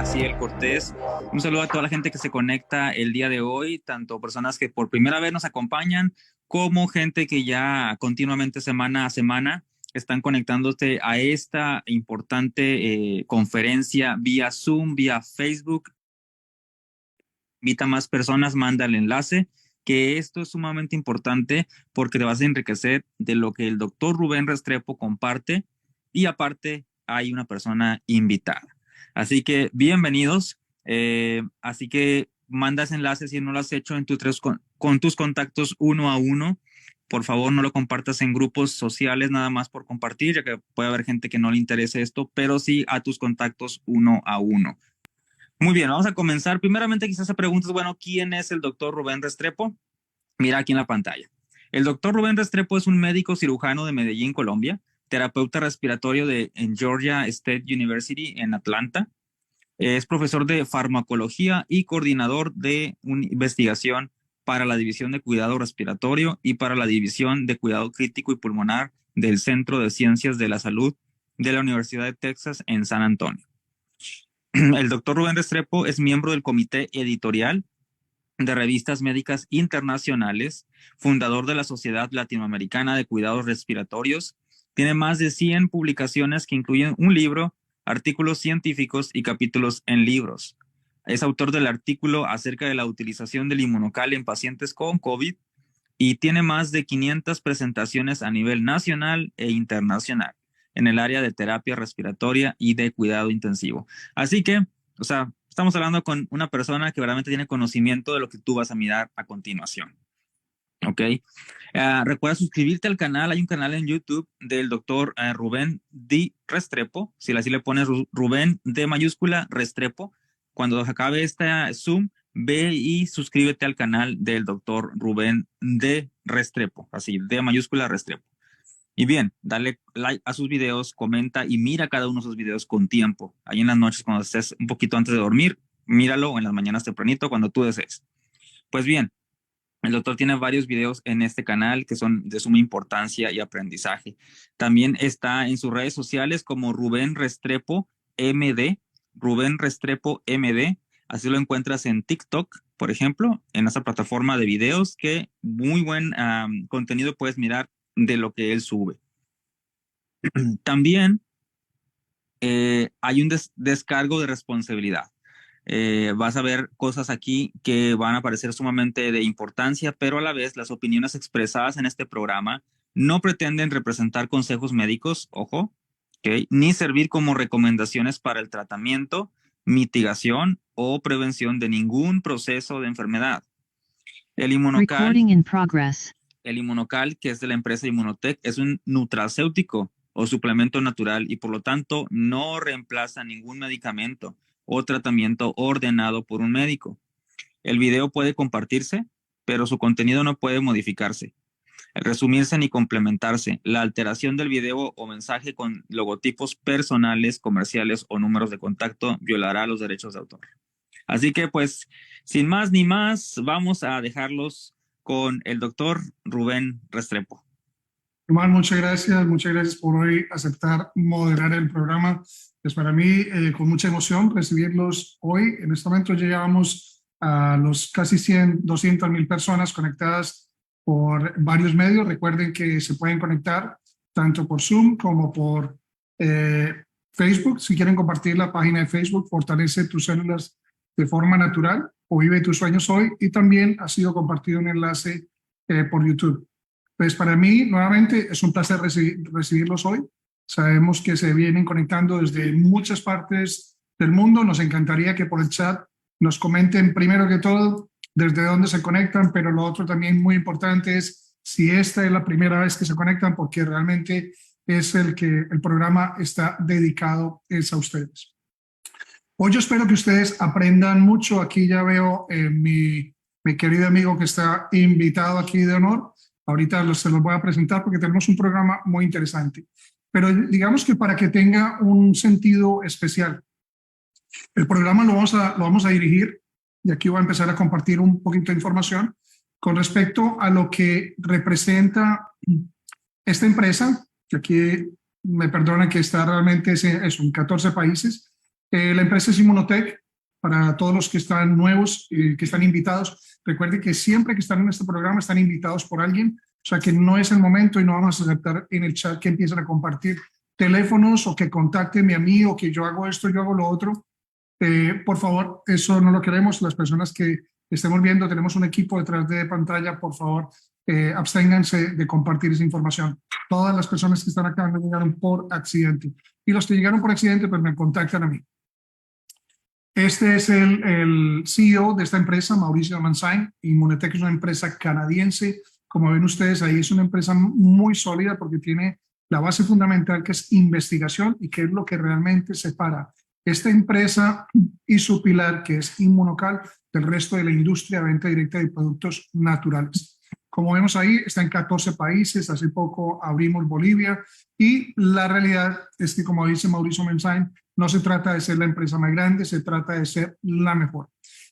Aciel Cortés. Un saludo a toda la gente que se conecta el día de hoy, tanto personas que por primera vez nos acompañan, como gente que ya continuamente semana a semana están conectándose a esta importante conferencia vía Zoom, vía Facebook. Invita a más personas, manda el enlace, que esto es sumamente importante porque te vas a enriquecer de lo que el doctor Rubén Restrepo comparte y aparte hay una persona invitada. Así que bienvenidos. Así que mandas enlaces si no lo has hecho en con tus contactos uno a uno. Por favor, no lo compartas en grupos sociales nada más por compartir, ya que puede haber gente que no le interese esto, pero sí a tus contactos uno a uno. Muy bien, vamos a comenzar. Primeramente, quizás se preguntes, bueno, ¿quién es el doctor Rubén Restrepo? Mira aquí en la pantalla. El doctor Rubén Restrepo es un médico cirujano de Medellín, Colombia, terapeuta respiratorio en Georgia State University en Atlanta. Es profesor de farmacología y coordinador de investigación para la División de Cuidado Respiratorio y para la División de Cuidado Crítico y Pulmonar del Centro de Ciencias de la Salud de la Universidad de Texas en San Antonio. El doctor Rubén Restrepo es miembro del comité editorial de revistas médicas internacionales, fundador de la Sociedad Latinoamericana de Cuidados Respiratorios. Tiene más de 100 publicaciones que incluyen un libro, artículos científicos y capítulos en libros. Es autor del artículo acerca de la utilización del inmunocal en pacientes con COVID y tiene más de 500 presentaciones a nivel nacional e internacional en el área de terapia respiratoria y de cuidado intensivo. Así que, o sea, estamos hablando con una persona que realmente tiene conocimiento de lo que tú vas a mirar a continuación. ¿Ok? Recuerda suscribirte al canal. Hay un canal en YouTube del doctor Rubén D. Restrepo. Si así le pones Rubén D mayúscula Restrepo, cuando acabe esta Zoom, ve y suscríbete al canal del doctor Rubén D. Restrepo. Así, D mayúscula Restrepo. Y bien, dale like a sus videos, comenta y mira cada uno de sus videos con tiempo. Ahí en las noches, cuando estés un poquito antes de dormir, míralo, en las mañanas tempranito, cuando tú desees. Pues bien, el doctor tiene varios videos en este canal que son de suma importancia y aprendizaje. También está en sus redes sociales como Rubén Restrepo MD, Rubén Restrepo MD. Así lo encuentras en TikTok, por ejemplo, en esa plataforma de videos que muy buen contenido puedes mirar de lo que él sube. También hay un descargo de responsabilidad. Vas a ver cosas aquí que van a parecer sumamente de importancia, pero a la vez las opiniones expresadas en este programa no pretenden representar consejos médicos, ojo, ¿okay? Ni servir como recomendaciones para el tratamiento, mitigación o prevención de ningún proceso de enfermedad. El inmunocal, que es de la empresa Immunotech, es un nutracéutico o suplemento natural y por lo tanto no reemplaza ningún medicamento o tratamiento ordenado por un médico. El video puede compartirse, pero su contenido no puede modificarse, resumirse ni complementarse. La alteración del video o mensaje con logotipos personales, comerciales o números de contacto violará los derechos de autor. Así que pues, sin más ni más, vamos a dejarlos con el doctor Rubén Restrepo. Omar, muchas gracias por hoy aceptar moderar el programa. Es para mí con mucha emoción recibirlos hoy. En este momento llegamos a los casi 200,000 personas conectadas por varios medios. Recuerden que se pueden conectar tanto por Zoom como por Facebook. Si quieren compartir la página de Facebook, Fortalece tus células de forma natural o Vive tus sueños hoy. Y también ha sido compartido un enlace por YouTube. Pues para mí, nuevamente, es un placer recibirlos hoy. Sabemos que se vienen conectando desde muchas partes del mundo. Nos encantaría que por el chat nos comenten primero que todo desde dónde se conectan, pero lo otro también muy importante es si esta es la primera vez que se conectan, porque realmente es el programa está dedicado a ustedes. Hoy yo espero que ustedes aprendan mucho. Aquí ya veo mi querido amigo que está invitado aquí de honor. Ahorita se los voy a presentar porque tenemos un programa muy interesante. Pero digamos que para que tenga un sentido especial, el programa lo vamos a dirigir, y aquí voy a empezar a compartir un poquito de información con respecto a lo que representa esta empresa, que aquí me perdonan que está realmente en 14 países, La empresa es Immunotech. Para todos los que están nuevos, que están invitados, recuerden que siempre que están en este programa están invitados por alguien, o sea que no es el momento y no vamos a aceptar en el chat que empiecen a compartir teléfonos o que contacten a mí o que yo hago esto, yo hago lo otro. Por favor, eso no lo queremos. Las personas que estemos viendo, tenemos un equipo detrás de pantalla, por favor, absténganse de compartir esa información. Todas las personas que están acá me llegaron por accidente y los que llegaron por accidente pues me contactan a mí. Este es el CEO de esta empresa, Mauricio Manzain. Immunotech es una empresa canadiense. Como ven ustedes ahí, es una empresa muy sólida porque tiene la base fundamental que es investigación y que es lo que realmente separa esta empresa y su pilar, que es Inmunocal, del resto de la industria de venta directa de productos naturales. Como vemos ahí, está en 14 países. Hace poco abrimos Bolivia y la realidad es que, como dice Mauricio Manzain, no se trata de ser la empresa más grande, se trata de ser la mejor.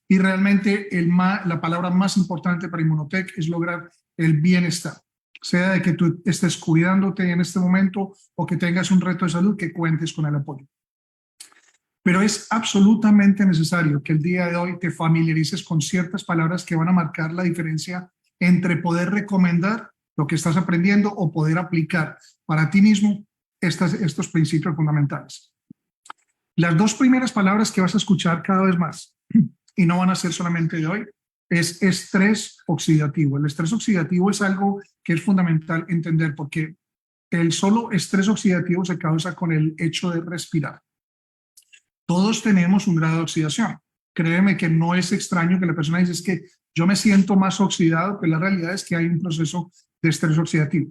Y realmente la palabra más importante para Immunotech es lograr el bienestar. Sea de que tú estés cuidándote en este momento o que tengas un reto de salud, que cuentes con el apoyo. Pero es absolutamente necesario que el día de hoy te familiarices con ciertas palabras que van a marcar la diferencia entre poder recomendar lo que estás aprendiendo o poder aplicar para ti mismo estos principios fundamentales. Las dos primeras palabras que vas a escuchar cada vez más, y no van a ser solamente de hoy, es estrés oxidativo. El estrés oxidativo es algo que es fundamental entender porque el solo estrés oxidativo se causa con el hecho de respirar. Todos tenemos un grado de oxidación. Créeme que no es extraño que la persona dice es que yo me siento más oxidado, pero la realidad es que hay un proceso de estrés oxidativo.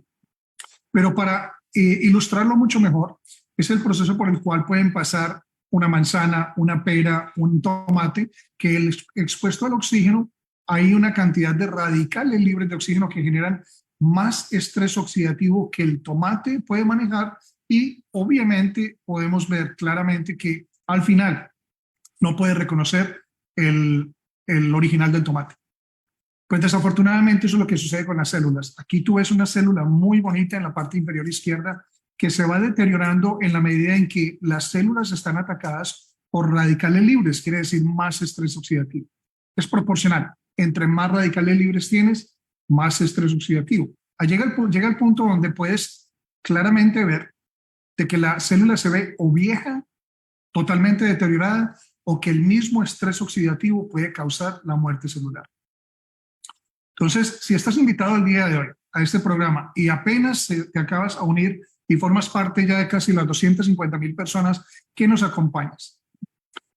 Pero para ilustrarlo mucho mejor, es el proceso por el cual pueden pasar una manzana, una pera, un tomate, que expuesto al oxígeno hay una cantidad de radicales libres de oxígeno que generan más estrés oxidativo que el tomate puede manejar y obviamente podemos ver claramente que al final no puede reconocer el original del tomate. Pues desafortunadamente eso es lo que sucede con las células. Aquí tú ves una célula muy bonita en la parte inferior izquierda que se va deteriorando en la medida en que las células están atacadas por radicales libres, quiere decir más estrés oxidativo. Es proporcional. Entre más radicales libres tienes, más estrés oxidativo. Llega el punto donde puedes claramente ver de que la célula se ve o vieja, totalmente deteriorada, o que el mismo estrés oxidativo puede causar la muerte celular. Entonces, si estás invitado el día de hoy a este programa y apenas te acabas a unir y formas parte ya de casi las 250,000 personas que nos acompañas,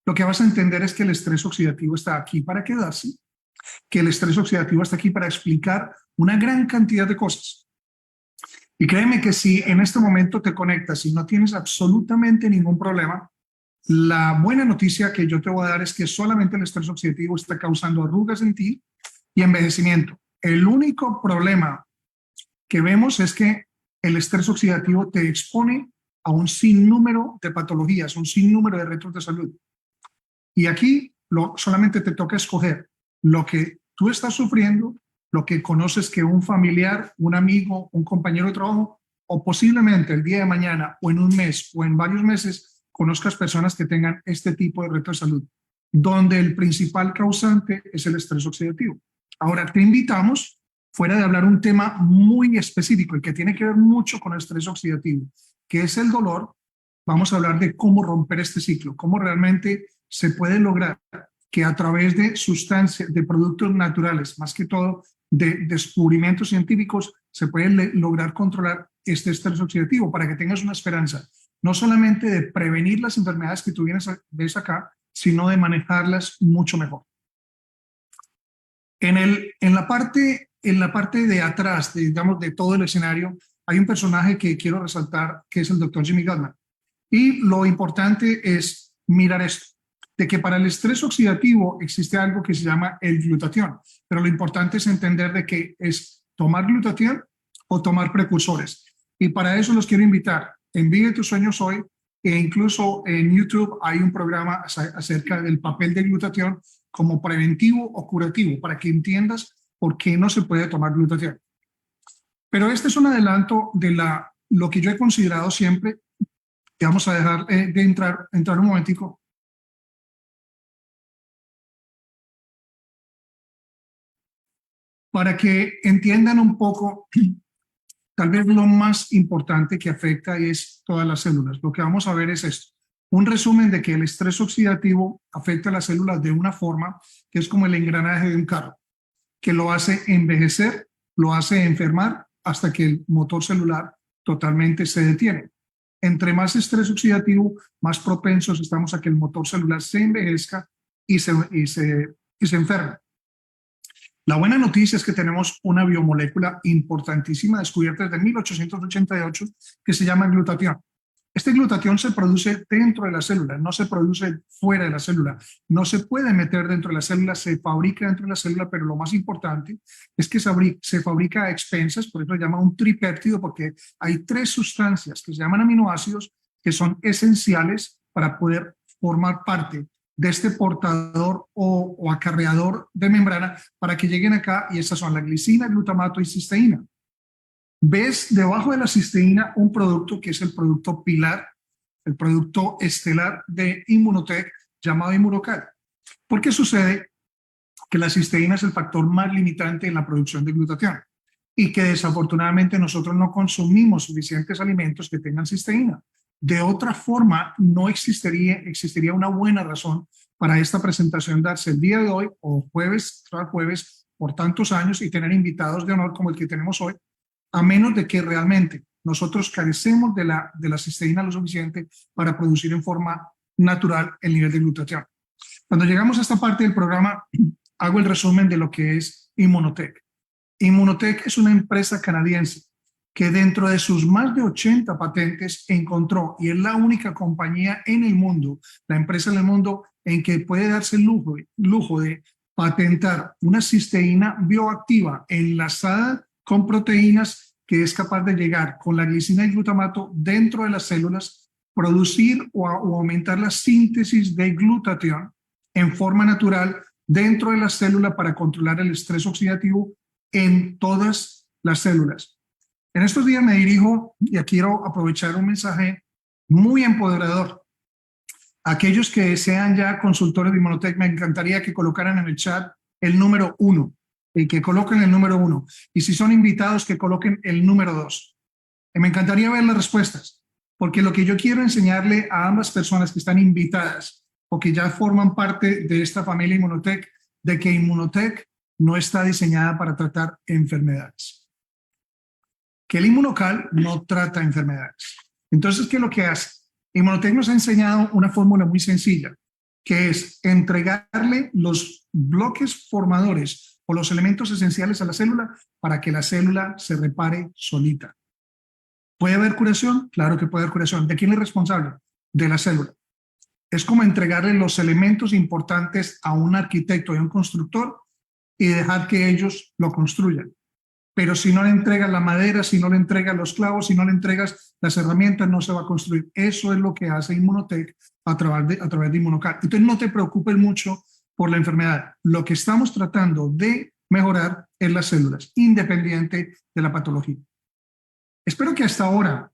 lo que vas a entender es que el estrés oxidativo está aquí para quedarse, que el estrés oxidativo está aquí para explicar una gran cantidad de cosas. Y créeme que si en este momento te conectas y no tienes absolutamente ningún problema, la buena noticia que yo te voy a dar es que solamente el estrés oxidativo está causando arrugas en ti y envejecimiento. El único problema que vemos es que el estrés oxidativo te expone a un sinnúmero de patologías, un sinnúmero de retos de salud. Y aquí solamente te toca escoger lo que tú estás sufriendo, lo que conoces que un familiar, un amigo, un compañero de trabajo, o posiblemente el día de mañana o en un mes o en varios meses conozcas personas que tengan este tipo de retos de salud, donde el principal causante es el estrés oxidativo. Ahora te invitamos, fuera de hablar un tema muy específico y que tiene que ver mucho con el estrés oxidativo, que es el dolor, vamos a hablar de cómo romper este ciclo, cómo realmente se puede lograr que a través de sustancias, de productos naturales, más que todo de descubrimientos científicos, se puede lograr controlar este estrés oxidativo para que tengas una esperanza, no solamente de prevenir las enfermedades que tú ves acá, sino de manejarlas mucho mejor. En la parte de atrás, digamos, de todo el escenario, hay un personaje que quiero resaltar, que es el Dr. Jimmy Gottman. Y lo importante es mirar esto, de que para el estrés oxidativo existe algo que se llama el glutatión, pero lo importante es entender de que es tomar glutatión o tomar precursores. Y para eso los quiero invitar. Envíe tus sueños hoy, e incluso en YouTube hay un programa acerca del papel del glutatión como preventivo o curativo, para que entiendas por qué no se puede tomar glutatión. Pero este es un adelanto de lo que yo he considerado siempre, que vamos a dejar de entrar un momentico, para que entiendan un poco, tal vez lo más importante que afecta es todas las células. Lo que vamos a ver es esto. Un resumen de que el estrés oxidativo afecta a las células de una forma que es como el engranaje de un carro, que lo hace envejecer, lo hace enfermar hasta que el motor celular totalmente se detiene. Entre más estrés oxidativo, más propensos estamos a que el motor celular se envejezca y se enferme. La buena noticia es que tenemos una biomolécula importantísima descubierta desde 1888 que se llama glutatión. Este glutatión se produce dentro de la célula, no se produce fuera de la célula, no se puede meter dentro de la célula, se fabrica dentro de la célula, pero lo más importante es que se fabrica a expensas, por eso se llama un tripéptido, porque hay 3 sustancias que se llaman aminoácidos que son esenciales para poder formar parte de este portador o acarreador de membrana para que lleguen acá, y estas son la glicina, glutamato y cisteína. Ves debajo de la cisteína un producto que es el producto pilar, el producto estelar de Immunotec llamado Inmunocal. ¿Por qué sucede que la cisteína es el factor más limitante en la producción de glutatión y que desafortunadamente nosotros no consumimos suficientes alimentos que tengan cisteína? De otra forma, no existiría una buena razón para esta presentación darse el día de hoy o jueves tras jueves por tantos años y tener invitados de honor como el que tenemos hoy, a menos de que realmente nosotros carecemos de la cisteína lo suficiente para producir en forma natural el nivel de glutatión. Cuando llegamos a esta parte del programa, hago el resumen de lo que es Immunotec. Immunotec es una empresa canadiense que dentro de sus más de 80 patentes encontró, y es la única compañía en el mundo, la empresa en el mundo en que puede darse el lujo de patentar una cisteína bioactiva enlazada con proteínas que es capaz de llegar con la glicina y glutamato dentro de las células, producir o aumentar la síntesis de glutatión en forma natural dentro de la célula para controlar el estrés oxidativo en todas las células. En estos días me dirijo y quiero aprovechar un mensaje muy empoderador. Aquellos que sean ya consultores de Immunotec, me encantaría que colocaran en el chat el número 1, y que coloquen el número 1. Y si son invitados, que coloquen el número 2. Me encantaría ver las respuestas, porque lo que yo quiero enseñarle a ambas personas que están invitadas o que ya forman parte de esta familia Immunotec, de que Immunotec no está diseñada para tratar enfermedades. Que el Inmunocal no trata enfermedades. Entonces, ¿qué es lo que hace? Immunotec nos ha enseñado una fórmula muy sencilla, que es entregarle los bloques formadores o los elementos esenciales a la célula para que la célula se repare solita. ¿Puede haber curación? Claro que puede haber curación. ¿De quién es responsable? De la célula. Es como entregarle los elementos importantes a un arquitecto y a un constructor y dejar que ellos lo construyan. Pero si no le entregas la madera, si no le entregas los clavos, si no le entregas las herramientas, no se va a construir. Eso es lo que hace Immunotec a través de Inmunocal. Entonces no te preocupes mucho por la enfermedad. Lo que estamos tratando de mejorar es las células, independiente de la patología. Espero que hasta ahora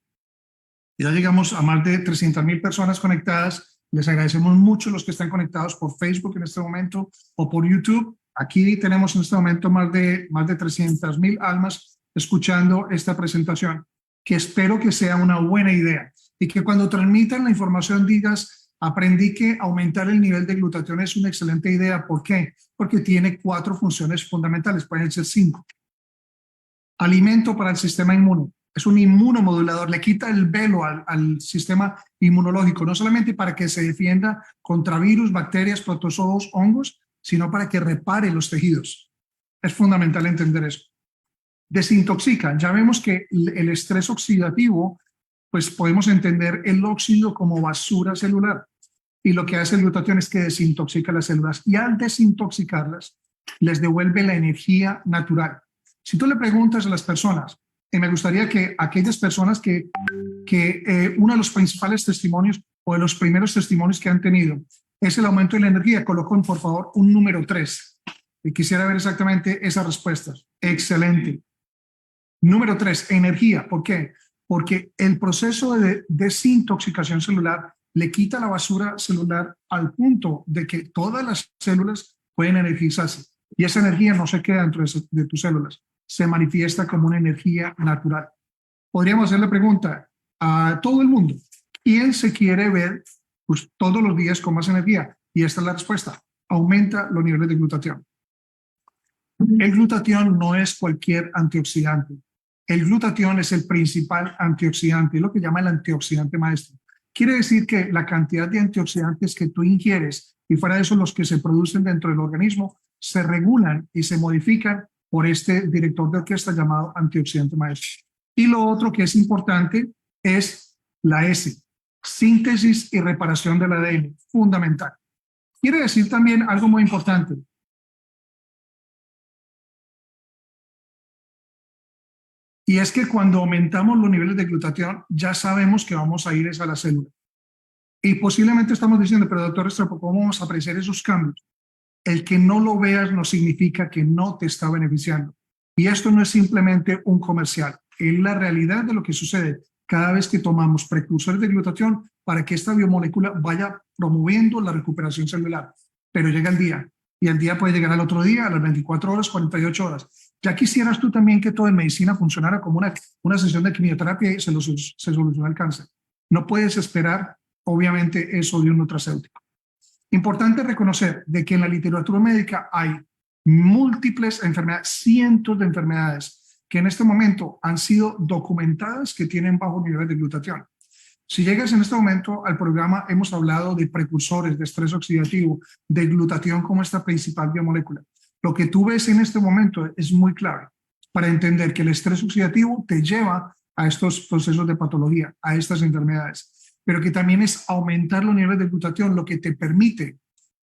ya llegamos a más de 300,000 personas conectadas. Les agradecemos mucho los que están conectados por Facebook en este momento o por YouTube. Aquí tenemos en este momento más de 300,000 almas escuchando esta presentación, que espero que sea una buena idea y que cuando transmitan la información digas, aprendí que aumentar el nivel de glutatión es una excelente idea. ¿Por qué? Porque tiene 4 funciones fundamentales, pueden ser 5. Alimento para el sistema inmune. Es un inmunomodulador, le quita el velo al sistema inmunológico, no solamente para que se defienda contra virus, bacterias, protozoos, hongos, sino para que repare los tejidos. Es fundamental entender eso. Desintoxica. Ya vemos que el estrés oxidativo, pues podemos entender el óxido como basura celular. Y lo que hace el glutatión es que desintoxica las células. Y al desintoxicarlas, les devuelve la energía natural. Si tú le preguntas a las personas, y me gustaría que aquellas personas que uno de los principales testimonios o de los primeros testimonios que han tenido es el aumento de la energía, coloquen por favor un número 3. Y quisiera ver exactamente esas respuestas. Excelente. Número 3, energía. ¿Por qué? Porque el proceso de desintoxicación celular le quita la basura celular al punto de que todas las células pueden energizarse. Y esa energía no se queda dentro de tus células, se manifiesta como una energía natural. Podríamos hacer la pregunta a todo el mundo, ¿quién se quiere ver pues, todos los días con más energía? Y esta es la respuesta, aumenta los niveles de glutatión. El glutatión no es cualquier antioxidante. El glutatión es el principal antioxidante, es lo que llama el antioxidante maestro. Quiere decir que la cantidad de antioxidantes que tú ingieres y fuera de eso los que se producen dentro del organismo se regulan y se modifican por este director de orquesta llamado antioxidante maestro. Y lo otro que es importante es la S, síntesis y reparación del ADN, fundamental. Quiere decir también algo muy importante. Y es que cuando aumentamos los niveles de glutatión, ya sabemos que vamos a ir a la célula. Y posiblemente estamos diciendo, pero doctor Restrepo, ¿cómo vamos a apreciar esos cambios? El que no lo veas no significa que no te está beneficiando. Y esto no es simplemente un comercial, es la realidad de lo que sucede cada vez que tomamos precursores de glutatión para que esta biomolécula vaya promoviendo la recuperación celular. Pero llega el día, y el día puede llegar al otro día, a las 24 horas, 48 horas. Ya quisieras tú también que todo en medicina funcionara como una sesión de quimioterapia y se soluciona el cáncer. No puedes esperar, obviamente, eso de un nutracéutico. Importante reconocer de que en la literatura médica hay múltiples enfermedades, cientos de enfermedades que en este momento han sido documentadas que tienen bajo nivel de glutatión. Si llegas en este momento al programa, hemos hablado de precursores de estrés oxidativo, de glutatión como esta principal biomolécula. Lo que tú ves en este momento es muy clave para entender que el estrés oxidativo te lleva a estos procesos de patología, a estas enfermedades, pero que también es aumentar los niveles de glutatión, lo que te permite,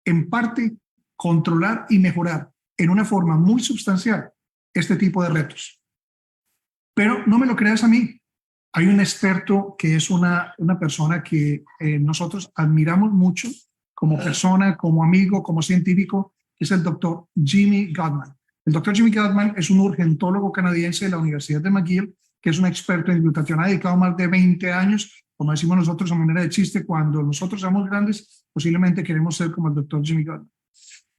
en parte, controlar y mejorar en una forma muy sustancial este tipo de retos. Pero no me lo creas a mí. Hay un experto que es una persona que nosotros admiramos mucho como persona, como amigo, como científico, que es el doctor Jimmy Gottman. El doctor Jimmy Gottman es un urgentólogo canadiense de la Universidad de McGill, que es un experto en glutatión. Ha dedicado más de 20 años, como decimos nosotros a manera de chiste, cuando nosotros seamos grandes, posiblemente queremos ser como el doctor Jimmy Gottman.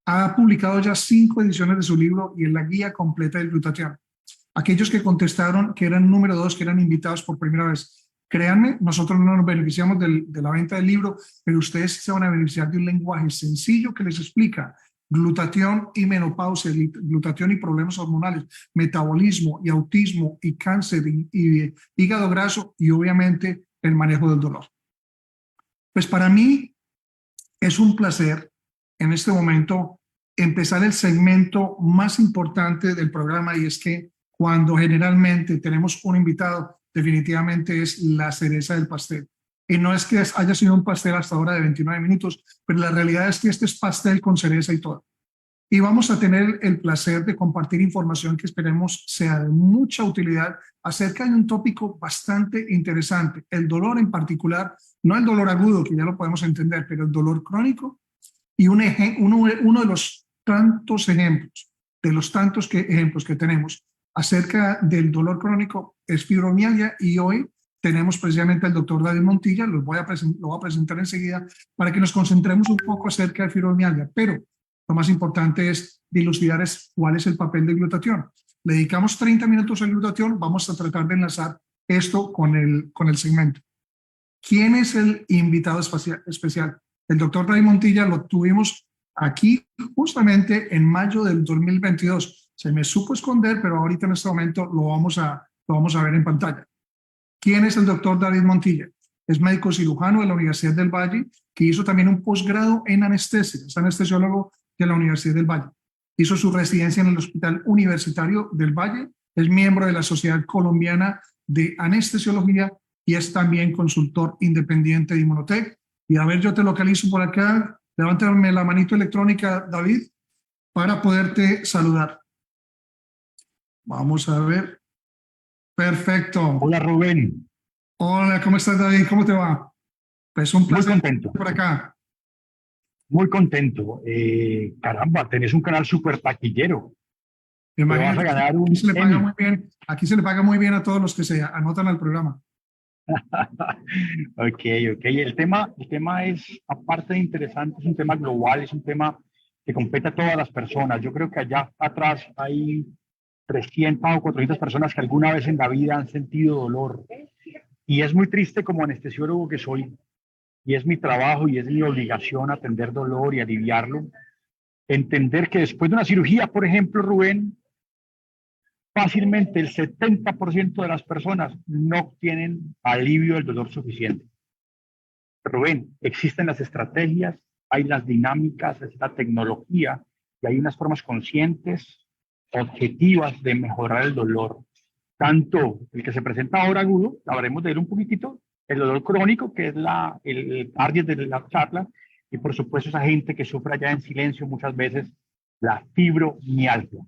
Ha publicado ya 5 ediciones de su libro y en la guía completa del glutatión. Aquellos que contestaron que eran número 2, que eran invitados por primera vez, créanme, nosotros no nos beneficiamos de la venta del libro, pero ustedes se van a beneficiar de un lenguaje sencillo que les explica glutatión y menopausia, glutatión y problemas hormonales, metabolismo y autismo y cáncer y hígado graso y obviamente el manejo del dolor. Pues para mí es un placer en este momento empezar el segmento más importante del programa y es que cuando generalmente tenemos un invitado, definitivamente es la cereza del pastel. Y no es que haya sido un pastel hasta ahora de 29 minutos, pero la realidad es que este es pastel con cereza y todo. Y vamos a tener el placer de compartir información que esperemos sea de mucha utilidad acerca de un tópico bastante interesante. El dolor en particular, no el dolor agudo, que ya lo podemos entender, pero el dolor crónico y uno de los tantos ejemplos, ejemplos que tenemos acerca del dolor crónico es fibromialgia y hoy tenemos precisamente al doctor David Montilla, lo voy a presentar enseguida para que nos concentremos un poco acerca de fibromialgia, pero lo más importante es dilucidar cuál es el papel de glutatión. Le dedicamos 30 minutos al glutatión, vamos a tratar de enlazar esto con el segmento. ¿Quién es el invitado especial? El doctor David Montilla lo tuvimos aquí justamente en mayo del 2022. Se me supo esconder, pero ahorita en este momento lo vamos a ver en pantalla. ¿Quién es el doctor David Montilla? Es médico cirujano de la Universidad del Valle, que hizo también un posgrado en anestesia. Es anestesiólogo de la Universidad del Valle. Hizo su residencia en el Hospital Universitario del Valle. Es miembro de la Sociedad Colombiana de Anestesiología y es también consultor independiente de Inmunotech. Y a ver, yo te localizo por acá. Levántame la manito electrónica, David, para poderte saludar. Vamos a ver. Perfecto. Hola, Rubén. Hola, ¿cómo estás, David? ¿Cómo te va? Pues un placer Muy contento. por acá. Muy contento. Caramba, tenés un canal súper taquillero. Te vas a Imagínate, ganar aquí un se le paga muy Emmy. bien. Aquí se le paga muy bien a todos los que se anotan al programa. Ok. El tema es, aparte de interesante, es un tema global, es un tema que compete a todas las personas. Yo creo que allá atrás hay 300 o 400 personas que alguna vez en la vida han sentido dolor. Y es muy triste como anestesiólogo que soy, y es mi trabajo y es mi obligación atender dolor y aliviarlo, entender que después de una cirugía, por ejemplo, Rubén, fácilmente el 70% de las personas no tienen alivio del dolor suficiente. Rubén, existen las estrategias, hay las dinámicas, es la tecnología y hay unas formas conscientes, objetivas de mejorar el dolor. Tanto el que se presenta ahora agudo, hablaremos de él un poquitito, el dolor crónico, que es el target de la charla, y por supuesto esa gente que sufre ya en silencio muchas veces la fibromialgia.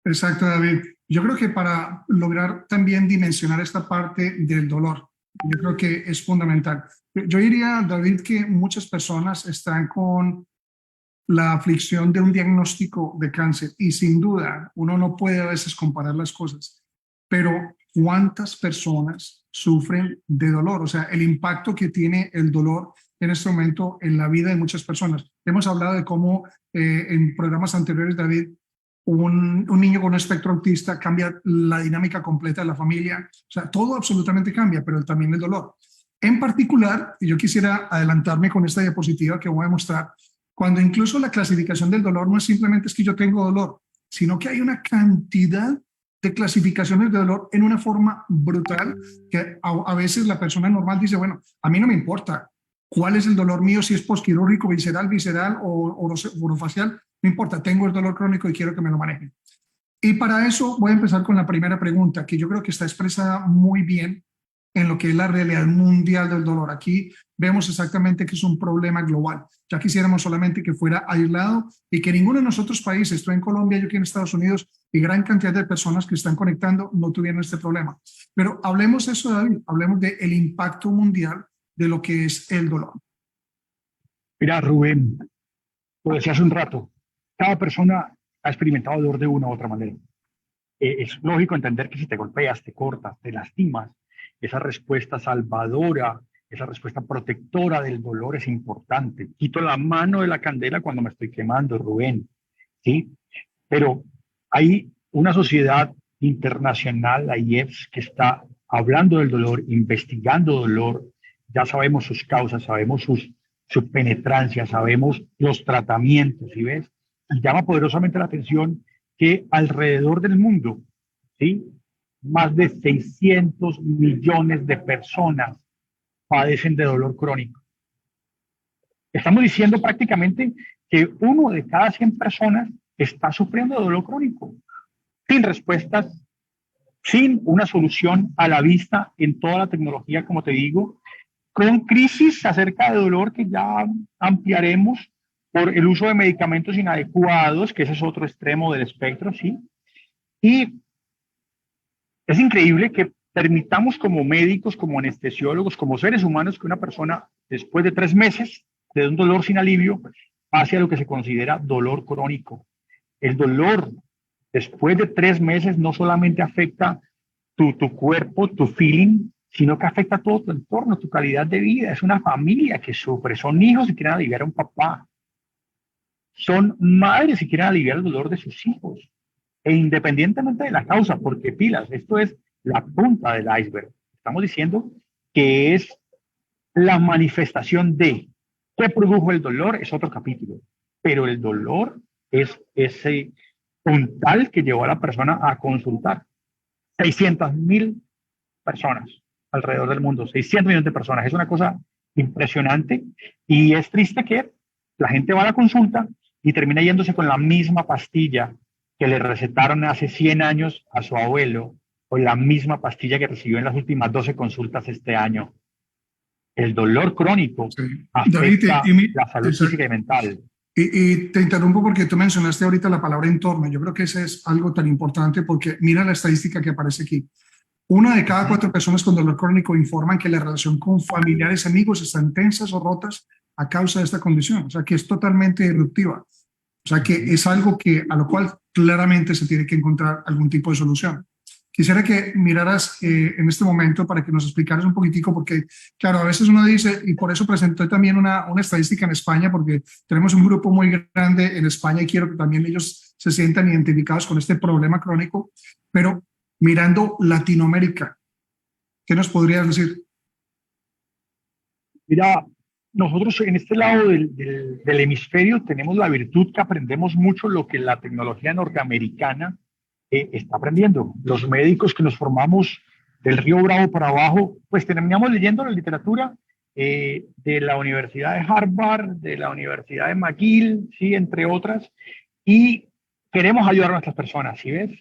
Exacto, David. Yo creo que para lograr también dimensionar esta parte del dolor, yo creo que es fundamental. Yo diría, David, que muchas personas están con la aflicción de un diagnóstico de cáncer y sin duda uno no puede a veces comparar las cosas, pero ¿cuántas personas sufren de dolor? O sea, el impacto que tiene el dolor en este momento en la vida de muchas personas. Hemos hablado de cómo en programas anteriores, David, un niño con un espectro autista cambia la dinámica completa de la familia. O sea, todo absolutamente cambia, pero también el dolor. En particular, y yo quisiera adelantarme con esta diapositiva que voy a mostrar, cuando incluso la clasificación del dolor no es simplemente es que yo tengo dolor, sino que hay una cantidad de clasificaciones de dolor en una forma brutal que a veces la persona normal dice, bueno, a mí no me importa cuál es el dolor mío, si es posquirúrgico, visceral o orofacial, no importa, tengo el dolor crónico y quiero que me lo manejen. Y para eso voy a empezar con la primera pregunta, que yo creo que está expresada muy bien en lo que es la realidad mundial del dolor. Aquí vemos exactamente que es un problema global. Ya quisiéramos solamente que fuera aislado y que ninguno de nosotros países, estoy en Colombia, yo aquí en Estados Unidos, y gran cantidad de personas que están conectando no tuvieran este problema. Pero hablemos de eso, David, hablemos del impacto mundial de lo que es el dolor. Mira, Rubén, lo decía hace un rato, cada persona ha experimentado dolor de una u otra manera. Es lógico entender que si te golpeas, te cortas, te lastimas, esa respuesta salvadora, esa respuesta protectora del dolor es importante. Quito la mano de la candela cuando me estoy quemando, Rubén, ¿sí? Pero hay una sociedad internacional, la IEPS, que está hablando del dolor, investigando dolor. Ya sabemos sus causas, sabemos su penetrancia, sabemos los tratamientos, ¿sí ves? Y llama poderosamente la atención que alrededor del mundo, ¿sí?, más de 600 millones de personas padecen de dolor crónico. Estamos diciendo prácticamente que 1 de cada 100 personas está sufriendo de dolor crónico, sin respuestas, sin una solución a la vista en toda la tecnología, como te digo, con crisis acerca de dolor que ya ampliaremos por el uso de medicamentos inadecuados, que ese es otro extremo del espectro, ¿sí? Y es increíble que permitamos como médicos, como anestesiólogos, como seres humanos, que una persona, después de 3 meses de un dolor sin alivio, pase a lo que se considera dolor crónico. El dolor, después de 3 meses, no solamente afecta tu cuerpo, tu feeling, sino que afecta todo tu entorno, tu calidad de vida. Es una familia que sufre, son hijos que quieren aliviar a un papá, son madres que quieren aliviar el dolor de sus hijos, e independientemente de la causa, porque pilas, esto es la punta del iceberg. Estamos diciendo que es la manifestación de qué produjo el dolor, es otro capítulo, pero el dolor es ese puntal que llevó a la persona a consultar. 600.000 personas alrededor del mundo, 600 millones de personas, es una cosa impresionante y es triste que la gente va a la consulta y termina yéndose con la misma pastilla que le recetaron hace 100 años a su abuelo o la misma pastilla que recibió en las últimas 12 consultas este año. El dolor crónico afecta la salud física y mental. Y te interrumpo porque tú mencionaste ahorita la palabra entorno. Yo creo que ese es algo tan importante porque mira la estadística que aparece aquí. 1 de cada 4 personas con dolor crónico informan que la relación con familiares y amigos están tensas o rotas a causa de esta condición. O sea, que es totalmente disruptiva. O sea, que es algo a lo cual claramente se tiene que encontrar algún tipo de solución. Quisiera que miraras en este momento para que nos explicaras un poquitico, porque claro, a veces uno dice, y por eso presenté también una estadística en España, porque tenemos un grupo muy grande en España y quiero que también ellos se sientan identificados con este problema crónico, pero mirando Latinoamérica, ¿qué nos podrías decir? Mira, nosotros en este lado del hemisferio tenemos la virtud que aprendemos mucho lo que la tecnología norteamericana está aprendiendo. Los médicos que nos formamos del Río Bravo para abajo, pues terminamos leyendo la literatura de la Universidad de Harvard, de la Universidad de McGill, ¿sí? Entre otras, y queremos ayudar a nuestras personas, ¿sí ves?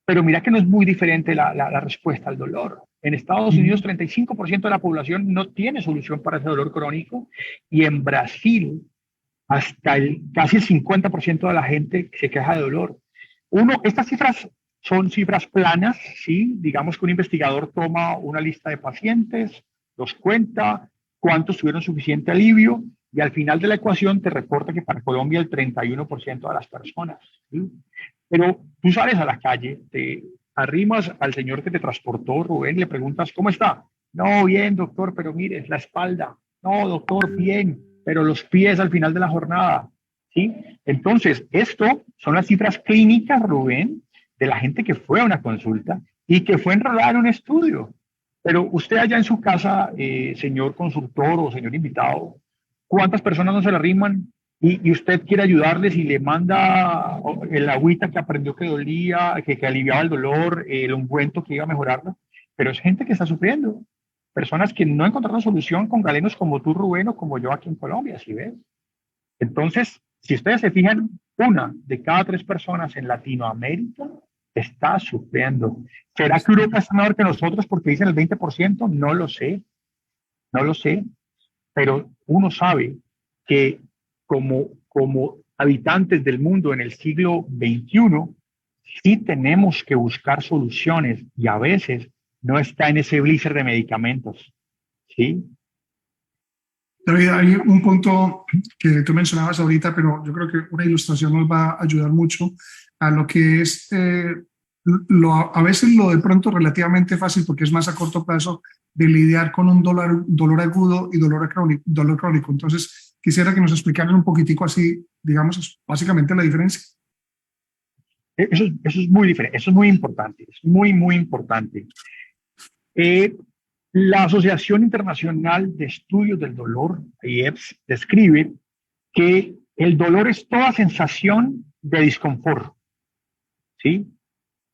Pero mira que no es muy diferente la respuesta al dolor. En Estados Unidos, 35% de la población no tiene solución para ese dolor crónico y en Brasil, casi el 50% de la gente se queja de dolor. Estas cifras son cifras planas, ¿sí? Digamos que un investigador toma una lista de pacientes, los cuenta, cuántos tuvieron suficiente alivio y al final de la ecuación te reporta que para Colombia el 31% de las personas, ¿sí? Pero tú sales a la calle, te arrimas al señor que te transportó, Rubén, y le preguntas, ¿cómo está? No, bien, doctor, pero mire, la espalda. No, doctor, bien, pero los pies al final de la jornada, ¿sí? Entonces, esto son las cifras clínicas, Rubén, de la gente que fue a una consulta y que fue enrolada en un estudio. Pero usted allá en su casa, señor consultor o señor invitado, ¿cuántas personas no se le arriman y usted quiere ayudarles y le manda el agüita que aprendió que dolía, que aliviaba el dolor, el ungüento que iba a mejorarlo? Pero es gente que está sufriendo, personas que no encontraron solución con galenos como tú, Rubén, o como yo aquí en Colombia, ¿sí ves? Entonces, si ustedes se fijan, una de cada 3 personas en Latinoamérica está sufriendo. ¿Será que Europa está mejor que nosotros porque dicen el 20%? No lo sé, no lo sé, pero uno sabe que como habitantes del mundo en el siglo XXI, sí tenemos que buscar soluciones y a veces no está en ese blizzard de medicamentos, ¿sí? David, hay un punto que tú mencionabas ahorita, pero yo creo que una ilustración nos va a ayudar mucho a lo que es, a veces lo de pronto relativamente fácil, porque es más a corto plazo, de lidiar con un dolor agudo y dolor crónico. Entonces, quisiera que nos explicaran un poquitico así, digamos, básicamente la diferencia. Eso es muy diferente, eso es muy importante, es muy, muy importante. La Asociación Internacional de Estudios del Dolor, IEPS, describe que el dolor es toda sensación de disconfort, ¿sí?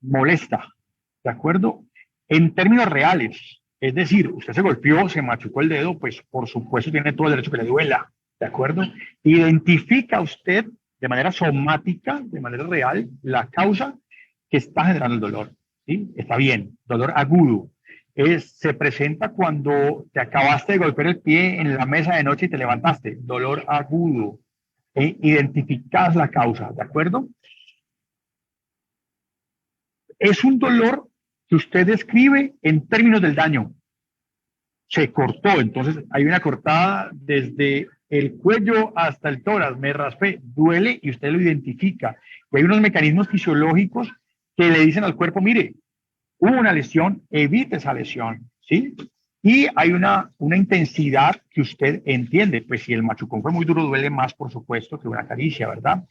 Molesta, ¿de acuerdo? En términos reales, es decir, usted se golpeó, se machucó el dedo, pues por supuesto tiene todo el derecho que le duela, ¿de acuerdo? Identifica usted de manera somática, de manera real, la causa que está generando el dolor, ¿sí? Está bien, dolor agudo. Se presenta cuando te acabaste de golpear el pie en la mesa de noche y te levantaste, dolor agudo. Identificas la causa, ¿de acuerdo? Es un dolor que usted describe en términos del daño. Se cortó, entonces hay una cortada desde el cuello hasta el tórax, me raspé, duele y usted lo identifica. Y hay unos mecanismos fisiológicos que le dicen al cuerpo, mire, hubo una lesión, evite esa lesión, ¿sí? Y hay una intensidad que usted entiende, pues si el machucón fue muy duro, duele más, por supuesto, que una caricia, ¿verdad?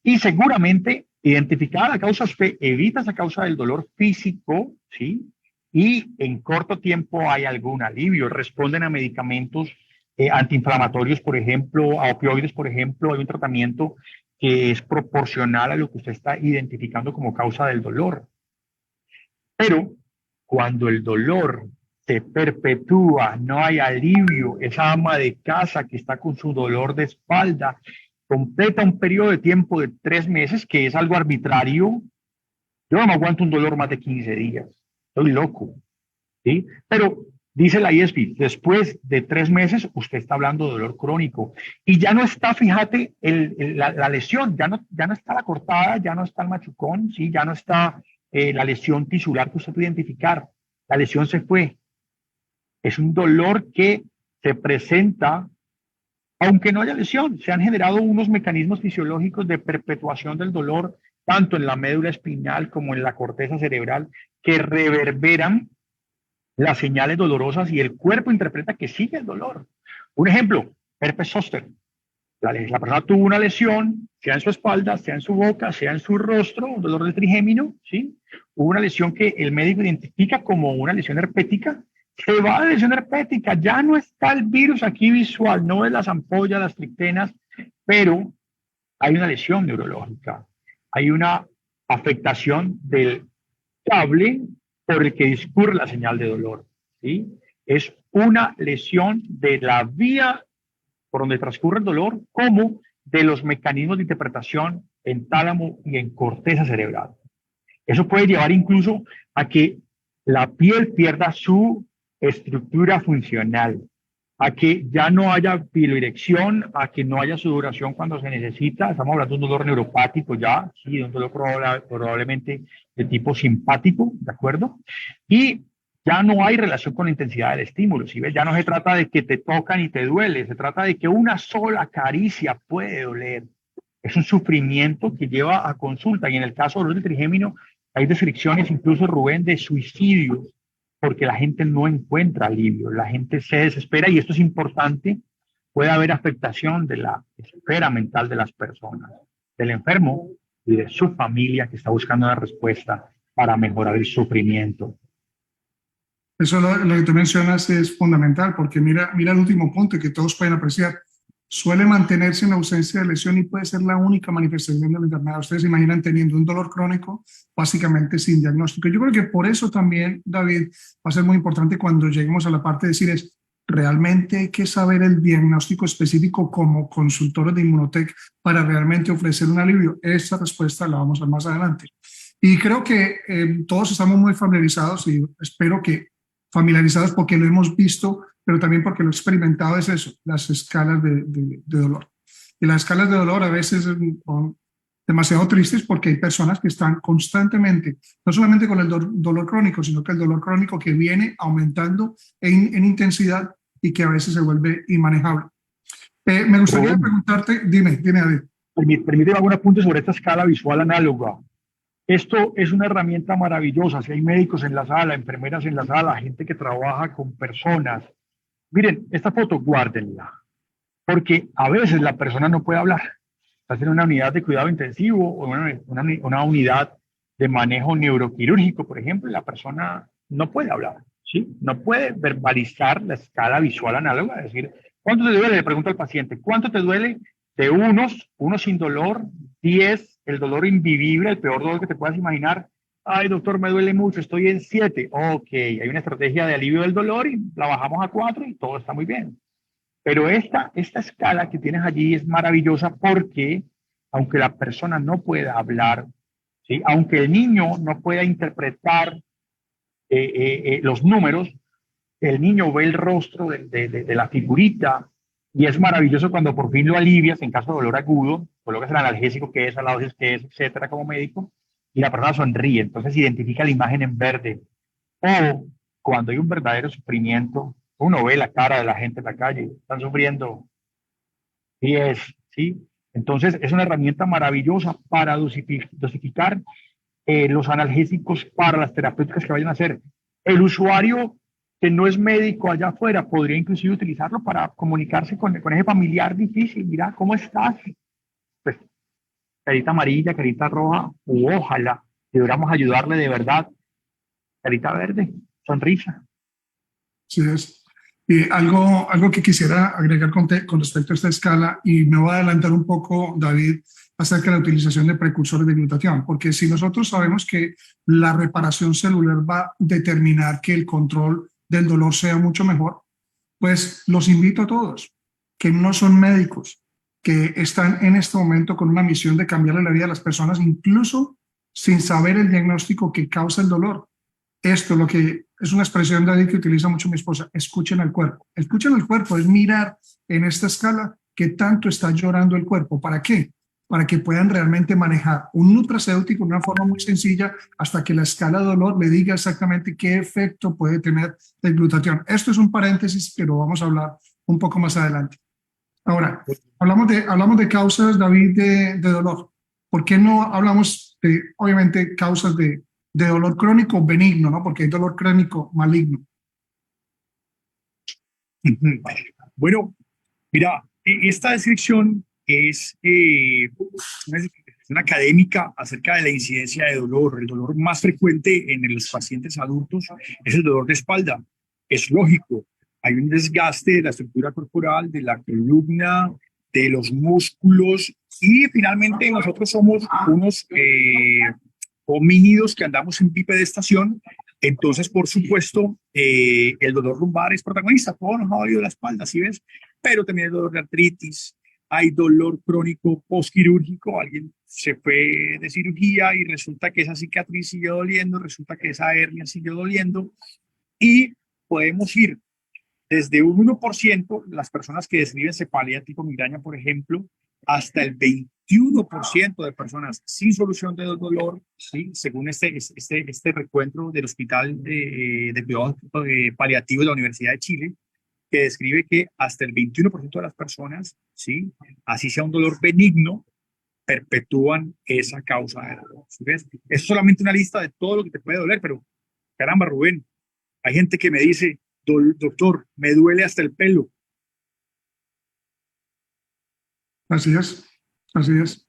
Y seguramente, identificada la causa, usted evita esa causa del dolor físico, ¿sí? Y en corto tiempo hay algún alivio, responden a medicamentos antiinflamatorios, por ejemplo, a opioides, por ejemplo, hay un tratamiento que es proporcional a lo que usted está identificando como causa del dolor. Pero cuando el dolor se perpetúa, no hay alivio, esa ama de casa que está con su dolor de espalda completa un periodo de tiempo de 3 meses, que es algo arbitrario. Yo no me aguanto un dolor más de 15 días. Estoy loco, ¿sí? Pero dice la ISP, después de 3 meses usted está hablando de dolor crónico y ya no está, fíjate, la lesión, ya no está la cortada, ya no está el machucón, ¿sí? Ya no está la lesión tisular que usted puede identificar. La lesión se fue. Es un dolor que se presenta aunque no haya lesión. Se han generado unos mecanismos fisiológicos de perpetuación del dolor tanto en la médula espinal como en la corteza cerebral, que reverberan las señales dolorosas y el cuerpo interpreta que sigue el dolor. Un ejemplo, herpes zóster. La persona tuvo una lesión, sea en su espalda, sea en su boca, sea en su rostro, un dolor del trigémino, ¿sí? Hubo una lesión que el médico identifica como una lesión herpética. Se va de lesión herpética, ya no está el virus aquí visual, no es las ampollas, las trictenas, pero hay una lesión neurológica, hay una afectación del cable por el que discurre la señal de dolor, ¿sí? Es una lesión de la vía por donde transcurre el dolor, como de los mecanismos de interpretación en tálamo y en corteza cerebral. Eso puede llevar incluso a que la piel pierda su estructura funcional, a que ya no haya piloerección, a que no haya sudoración cuando se necesita. Estamos hablando de un dolor neuropático ya, sí, de un dolor probablemente de tipo simpático, ¿de acuerdo? Y ya no hay relación con la intensidad del estímulo, ¿sí ves? Ya no se trata de que te tocan y te duele, se trata de que una sola caricia puede doler. Es un sufrimiento que lleva a consulta, y en el caso del trigémino hay descripciones incluso, Rubén, de suicidios, porque la gente no encuentra alivio, la gente se desespera, y esto es importante. Puede haber afectación de la esfera mental de las personas, del enfermo y de su familia que está buscando una respuesta para mejorar el sufrimiento. Eso lo que tú mencionas es fundamental, porque mira el último punto que todos pueden apreciar. Suele mantenerse en ausencia de lesión y puede ser la única manifestación de la enfermedad. Ustedes se imaginan teniendo un dolor crónico, básicamente sin diagnóstico. Yo creo que por eso también, David, va a ser muy importante cuando lleguemos a la parte de decir es, realmente hay que saber el diagnóstico específico como consultores de Inmunotech para realmente ofrecer un alivio. Esa respuesta la vamos a ver más adelante. Y creo que todos estamos muy familiarizados, y espero que familiarizados porque lo hemos visto, pero también porque lo he experimentado, es eso, las escalas de dolor. Y las escalas de dolor a veces son demasiado tristes porque hay personas que están constantemente, no solamente con el dolor crónico, sino que el dolor crónico que viene aumentando en intensidad y que a veces se vuelve inmanejable. Me gustaría preguntarte, dime David. Permíteme algún apunte sobre esta escala visual análoga. Esto es una herramienta maravillosa. Si hay médicos en la sala, enfermeras en la sala, gente que trabaja con personas. Miren, esta foto, guárdenla, porque a veces la persona no puede hablar. Estás en una unidad de cuidado intensivo o una unidad de manejo neuroquirúrgico, por ejemplo, y la persona no puede hablar, ¿sí? No puede verbalizar la escala visual análoga, es decir, ¿cuánto te duele? Le pregunto al paciente, ¿cuánto te duele? De uno sin dolor, 10, el dolor invivible, el peor dolor que te puedas imaginar. Ay, doctor, me duele mucho, estoy en 7. Ok, hay una estrategia de alivio del dolor y la bajamos a 4 y todo está muy bien. Pero esta escala que tienes allí es maravillosa porque, aunque la persona no pueda hablar, ¿sí? Aunque el niño no pueda interpretar los números, el niño ve el rostro de la figurita, y es maravilloso cuando por fin lo alivias en caso de dolor agudo, colocas el analgésico que es, a la dosis que es, etcétera, como médico, y la persona sonríe, entonces identifica la imagen en verde. O cuando hay un verdadero sufrimiento, uno ve la cara de la gente en la calle, están sufriendo, y ¿sí? Entonces es una herramienta maravillosa para dosificar los analgésicos para las terapéuticas que vayan a hacer. El usuario que no es médico allá afuera podría inclusive utilizarlo para comunicarse con ese familiar difícil. Mira, ¿cómo estás? Pues, carita amarilla, carita roja, u ojalá pudiéramos ayudarle de verdad. Carita verde, sonrisa. Sí, es. Y algo que quisiera agregar con respecto a esta escala, y me voy a adelantar un poco, David, acerca de la utilización de precursores de glutatión, porque si nosotros sabemos que la reparación celular va a determinar que el control del dolor sea mucho mejor, pues los invito a todos que no son médicos, que están en este momento con una misión de cambiarle la vida a las personas, incluso sin saber el diagnóstico que causa el dolor. Esto, lo que es una expresión, David, que utiliza mucho mi esposa, escuchen al cuerpo. Escuchen al cuerpo, es mirar en esta escala qué tanto está llorando el cuerpo. ¿Para qué? Para que puedan realmente manejar un nutracéutico de una forma muy sencilla hasta que la escala de dolor le diga exactamente qué efecto puede tener el glutatión. Esto es un paréntesis, pero vamos a hablar un poco más adelante. Ahora, hablamos de causas, David, de dolor. ¿por qué no hablamos de, obviamente, causas de dolor crónico benigno, ¿no? Porque hay dolor crónico maligno. Bueno, mira, esta descripción es una descripción académica acerca de la incidencia de dolor. El dolor más frecuente en los pacientes adultos es el dolor de espalda. Es lógico, hay un desgaste de la estructura corporal, de la columna, de los músculos y finalmente nosotros somos unos homínidos que andamos en bipedestación. Entonces, por supuesto, el dolor lumbar es protagonista. Todos nos ha dolido la espalda, ¿sí ves? Pero también hay dolor de artritis, hay dolor crónico postquirúrgico. Alguien se fue de cirugía y resulta que esa cicatriz sigue doliendo, resulta que esa hernia sigue doliendo. Y podemos ir desde un 1%, las personas que describen cefalea tipo migraña, por ejemplo, hasta el 21% de personas sin solución de dolor, ¿sí? Según este recuento del Hospital de Cuidados Paliativos de la Universidad de Chile, que describe que hasta el 21% de las personas, ¿sí? Así sea un dolor benigno, perpetúan esa causa de dolor. ¿Sí ves? Es solamente una lista de todo lo que te puede doler, pero caramba, Rubén, hay gente que me dice, doctor, me duele hasta el pelo. Así es, así es.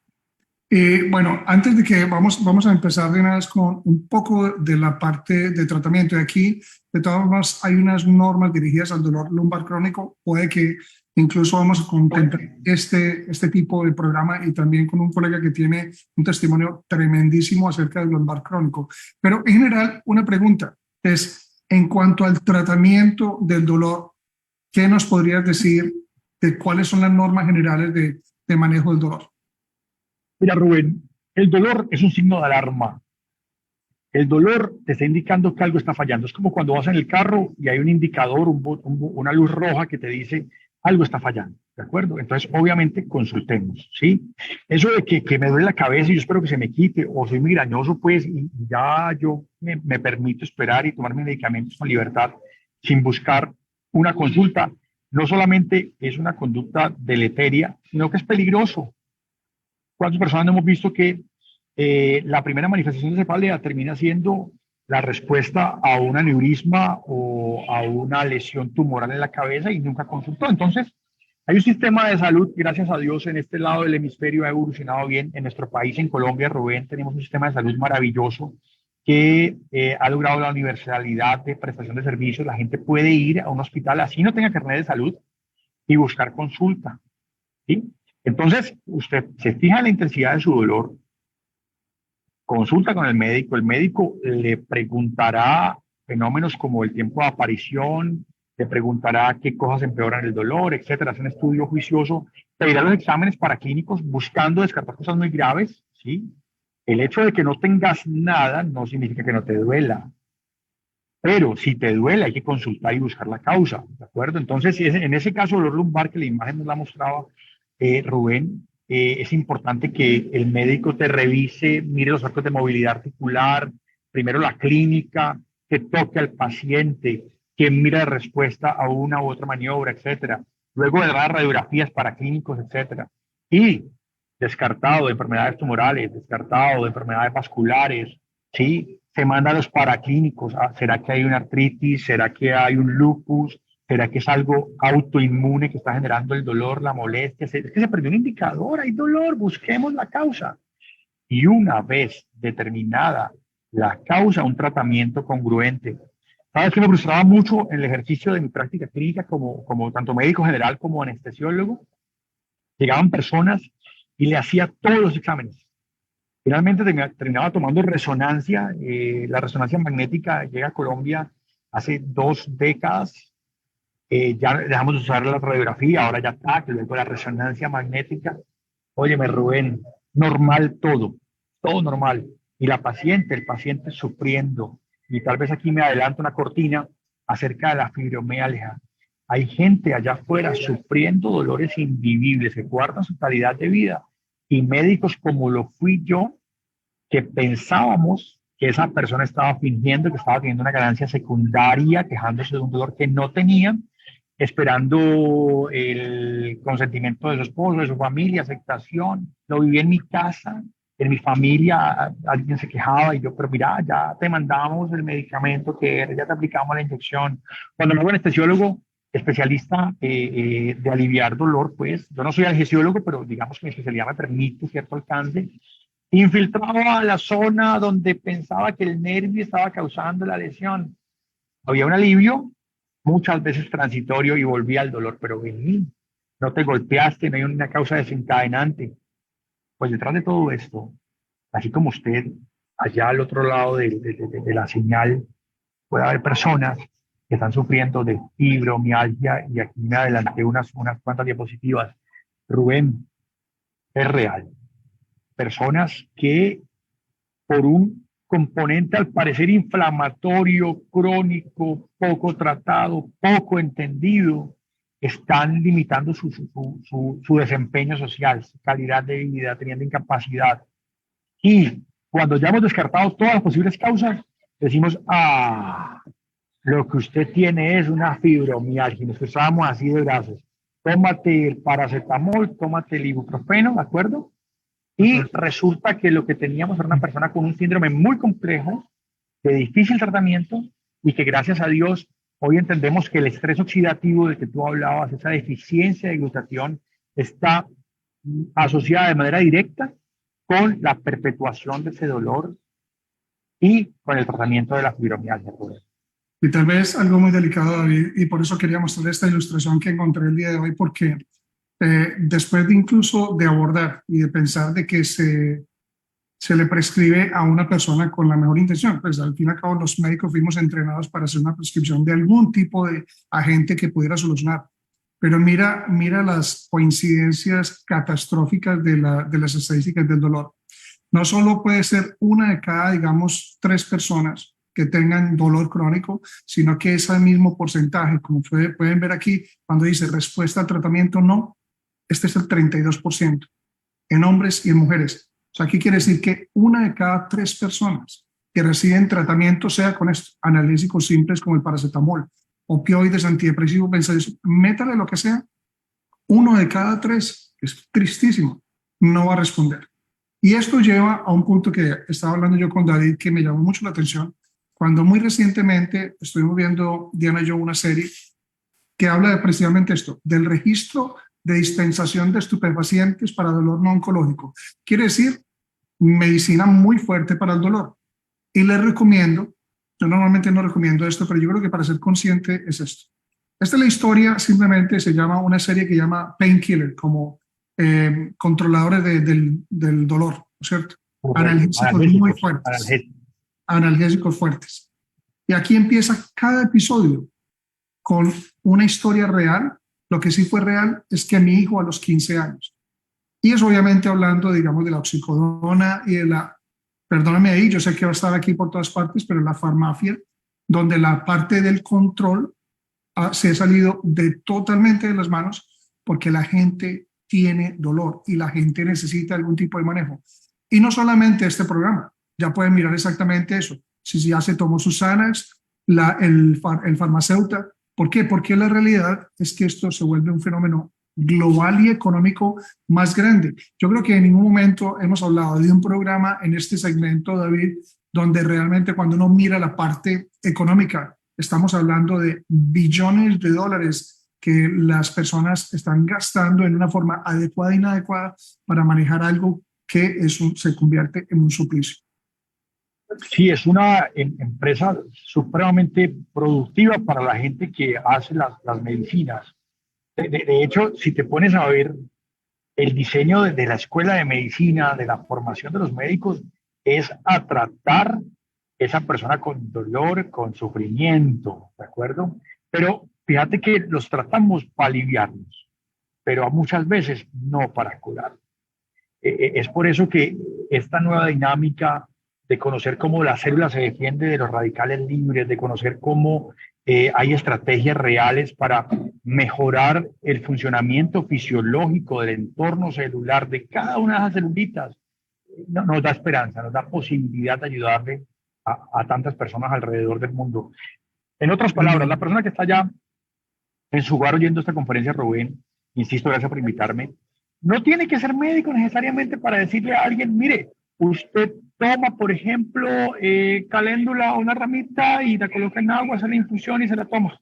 Bueno, antes de que vamos a empezar de una vez con un poco de la parte de tratamiento. Y aquí, de todas formas, hay unas normas dirigidas al dolor lumbar crónico. Puede que incluso vamos a contemplar este tipo de programa y también con un colega que tiene un testimonio tremendísimo acerca del lumbar crónico. Pero en general, una pregunta es, en cuanto al tratamiento del dolor, ¿qué nos podrías decir de cuáles son las normas generales de manejo del dolor? Mira, Rubén, el dolor es un signo de alarma. El dolor te está indicando que algo está fallando. Es como cuando vas en el carro y hay un indicador, una luz roja que te dice algo está fallando, ¿de acuerdo? Entonces, obviamente, consultemos, ¿sí? Eso de que me duele la cabeza y yo espero que se me quite, o soy migrañoso, pues, y ya yo me permito esperar y tomar mis medicamentos con libertad sin buscar una consulta, no solamente es una conducta deleteria, sino que es peligroso. ¿Cuántas personas hemos visto que la primera manifestación de cefalea termina siendo la respuesta a un aneurisma o a una lesión tumoral en la cabeza y nunca consultó? Entonces, hay un sistema de salud, gracias a Dios, en este lado del hemisferio ha evolucionado bien. En nuestro país, en Colombia, Rubén, tenemos un sistema de salud maravilloso que ha logrado la universalidad de prestación de servicios. La gente puede ir a un hospital, así no tenga carnet de salud, y buscar consulta, ¿sí? Entonces, usted se fija en la intensidad de su dolor, consulta con el médico le preguntará fenómenos como el tiempo de aparición, le preguntará qué cosas empeoran el dolor, etcétera. Hace un estudio juicioso, pedirá los exámenes paraclínicos buscando descartar cosas muy graves, ¿sí? El hecho de que no tengas nada no significa que no te duela, pero si te duele hay que consultar y buscar la causa, ¿de acuerdo? Entonces, si en ese caso, dolor lumbar que la imagen nos la mostraba, Rubén, es importante que el médico te revise, mire los actos de movilidad articular, primero la clínica, que toque al paciente, que mire la respuesta a una u otra maniobra, etcétera. Luego de las radiografías para clínicos, etcétera. Y descartado de enfermedades tumorales, descartado de enfermedades vasculares, ¿sí? Se manda a los paraclínicos. ¿Será que hay una artritis? ¿Será que hay un lupus? ¿Será que es algo autoinmune que está generando el dolor, la molestia? Es que se perdió un indicador, hay dolor, busquemos la causa. Y una vez determinada la causa, un tratamiento congruente. ¿Sabes qué me frustraba mucho en el ejercicio de mi práctica clínica como tanto médico general como anestesiólogo? Llegaban personas y le hacía todos los exámenes. Finalmente terminaba tomando resonancia. La resonancia magnética llega a Colombia hace 2 décadas. Ya dejamos de usar la radiografía, ahora ya está, que luego la resonancia magnética. Óyeme, Rubén, normal todo, todo normal. Y el paciente sufriendo. Y tal vez aquí me adelanto una cortina acerca de la fibromialgia. Hay gente allá afuera sufriendo dolores invivibles que guardan su calidad de vida. Y médicos como lo fui yo, que pensábamos que esa persona estaba fingiendo que estaba teniendo una ganancia secundaria, quejándose de un dolor que no tenía, esperando el consentimiento de su esposo, de su familia, aceptación. Lo viví en mi casa, en mi familia alguien se quejaba y yo, pero mira, ya te mandamos el medicamento que era, ya te aplicamos la inyección. Cuando me hago anestesiólogo, especialista de aliviar dolor, pues yo no soy anestesiólogo, pero digamos que mi especialidad me permite cierto alcance. Infiltraba la zona donde pensaba que el nervio estaba causando la lesión. Había un alivio, muchas veces transitorio, y volvía al dolor, pero vení, no te golpeaste, no hay una causa desencadenante. Pues detrás de todo esto, así como usted, allá al otro lado de la señal, puede haber personas que están sufriendo de fibromialgia, y aquí me adelanté unas cuantas diapositivas. Rubén, es real. Personas que por un componente al parecer inflamatorio, crónico, poco tratado, poco entendido, están limitando su desempeño social, su calidad de vida, teniendo incapacidad. Y cuando ya hemos descartado todas las posibles causas, decimos, lo que usted tiene es una fibromialgia. Nos estábamos así de brazos. Tómate el paracetamol, tómate el ibuprofeno, ¿de acuerdo? Y resulta que lo que teníamos era una persona con un síndrome muy complejo, de difícil tratamiento, y que gracias a Dios hoy entendemos que el estrés oxidativo del que tú hablabas, esa deficiencia de glutatión, está asociada de manera directa con la perpetuación de ese dolor y con el tratamiento de la fibromialgia. Y tal vez algo muy delicado, David, y por eso quería mostrar esta ilustración que encontré el día de hoy, porque después de incluso de abordar y de pensar de que se le prescribe a una persona con la mejor intención, pues al fin y al cabo los médicos fuimos entrenados para hacer una prescripción de algún tipo de agente que pudiera solucionar. Pero mira las coincidencias catastróficas de las estadísticas del dolor. No solo puede ser una de cada, digamos, 3 personas que tengan dolor crónico, sino que ese mismo porcentaje, como pueden ver aquí, cuando dice respuesta al tratamiento no, este es el 32% en hombres y en mujeres. O sea, aquí quiere decir que una de cada 3 personas que reciben tratamiento, sea con estos analgésicos simples como el paracetamol, opioides, antidepresivos, benzodiazepínicos, métale lo que sea, uno de cada 3, es tristísimo, no va a responder. Y esto lleva a un punto que estaba hablando yo con David, que me llamó mucho la atención, cuando muy recientemente estuvimos viendo, Diana y yo, una serie que habla de precisamente esto, del registro de dispensación de estupefacientes para dolor no oncológico. Quiere decir, medicina muy fuerte para el dolor. Y les recomiendo, yo normalmente no recomiendo esto, pero yo creo que para ser consciente es esto. Esta es la historia, simplemente se llama una serie que llama Painkiller, como controladores del dolor, ¿no es cierto? Analgésicos muy fuertes. Analgésicos fuertes. Y aquí empieza cada episodio con una historia real. Lo que sí fue real es que mi hijo a los 15 años, y es obviamente hablando, digamos, de la oxicodona y de la, perdóname ahí, yo sé que va a estar aquí por todas partes, pero la farmacia, donde la parte del control se ha salido totalmente de las manos porque la gente tiene dolor y la gente necesita algún tipo de manejo. Y no solamente este programa, ya pueden mirar exactamente eso. Si ya se tomó sus Xanax, el farmacéutico. ¿Por qué? Porque la realidad es que esto se vuelve un fenómeno global y económico más grande. Yo creo que en ningún momento hemos hablado de un programa en este segmento, David, donde realmente cuando uno mira la parte económica, estamos hablando de billones de dólares que las personas están gastando en una forma adecuada e inadecuada para manejar algo que se convierte en un suplicio. Sí, es una empresa supremamente productiva para la gente que hace las medicinas. De hecho, si te pones a ver el diseño de la escuela de medicina, de la formación de los médicos, es a tratar esa persona con dolor, con sufrimiento, ¿de acuerdo? Pero fíjate que los tratamos para aliviarnos, pero muchas veces no para curar. Es por eso que esta nueva dinámica de conocer cómo la célula se defiende de los radicales libres, de conocer cómo hay estrategias reales para mejorar el funcionamiento fisiológico del entorno celular de cada una de esas celulitas, nos da esperanza, nos da posibilidad de ayudarle a tantas personas alrededor del mundo. En otras palabras, la persona que está allá en su hogar oyendo esta conferencia, Rubén, insisto, gracias por invitarme, no tiene que ser médico necesariamente para decirle a alguien, mire, Usted toma, por ejemplo, caléndula o una ramita y la coloca en agua, hace la infusión y se la toma.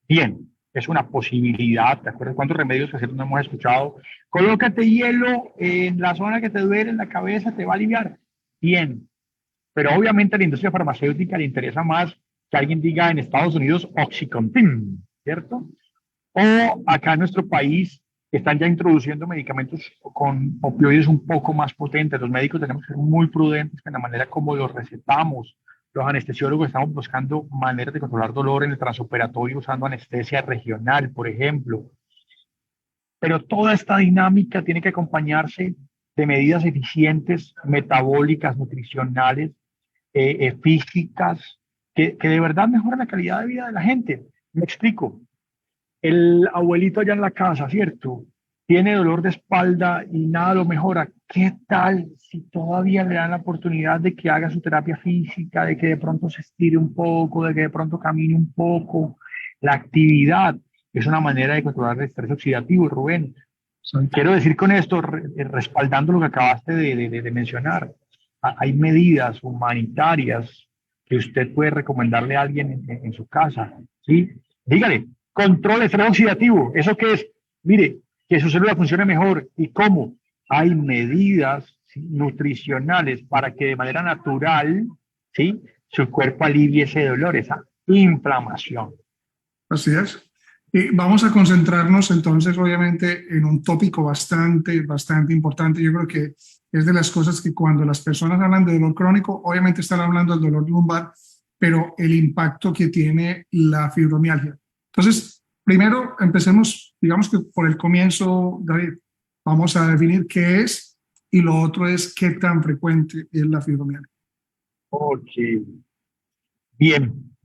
Bien, es una posibilidad. ¿Te acuerdas cuántos remedios caseros no hemos escuchado? Colócate hielo en la zona que te duele, en la cabeza, te va a aliviar. Bien, pero obviamente a la industria farmacéutica le interesa más que alguien diga en Estados Unidos Oxycontin, ¿cierto? O acá en nuestro país están ya introduciendo medicamentos con opioides un poco más potentes. Los médicos tenemos que ser muy prudentes en la manera como los recetamos. Los anestesiólogos estamos buscando maneras de controlar dolor en el transoperatorio usando anestesia regional, por ejemplo. Pero toda esta dinámica tiene que acompañarse de medidas eficientes, metabólicas, nutricionales, físicas, que de verdad mejoran la calidad de vida de la gente. Me explico. El abuelito allá en la casa, ¿cierto? Tiene dolor de espalda y nada lo mejora. ¿Qué tal si todavía le dan la oportunidad de que haga su terapia física, de que de pronto se estire un poco, de que de pronto camine un poco? La actividad es una manera de controlar el estrés oxidativo, Rubén. Quiero decir con esto, respaldando lo que acabaste de mencionar, hay medidas humanitarias que usted puede recomendarle a alguien en su casa, ¿sí? Dígale, control de estrés oxidativo, ¿eso qué es? Mire, que su célula funcione mejor. ¿Y cómo? Hay medidas, ¿sí?, nutricionales para que de manera natural, ¿sí?, su cuerpo alivie ese dolor, esa inflamación. Así es. Y vamos a concentrarnos entonces, obviamente, en un tópico bastante importante. Yo creo que es de las cosas que cuando las personas hablan de dolor crónico, obviamente están hablando del dolor lumbar, pero el impacto que tiene la fibromialgia. Entonces, primero empecemos, digamos que por el comienzo, David, vamos a definir qué es y lo otro es qué tan frecuente es la fibromialgia. Ok, bien.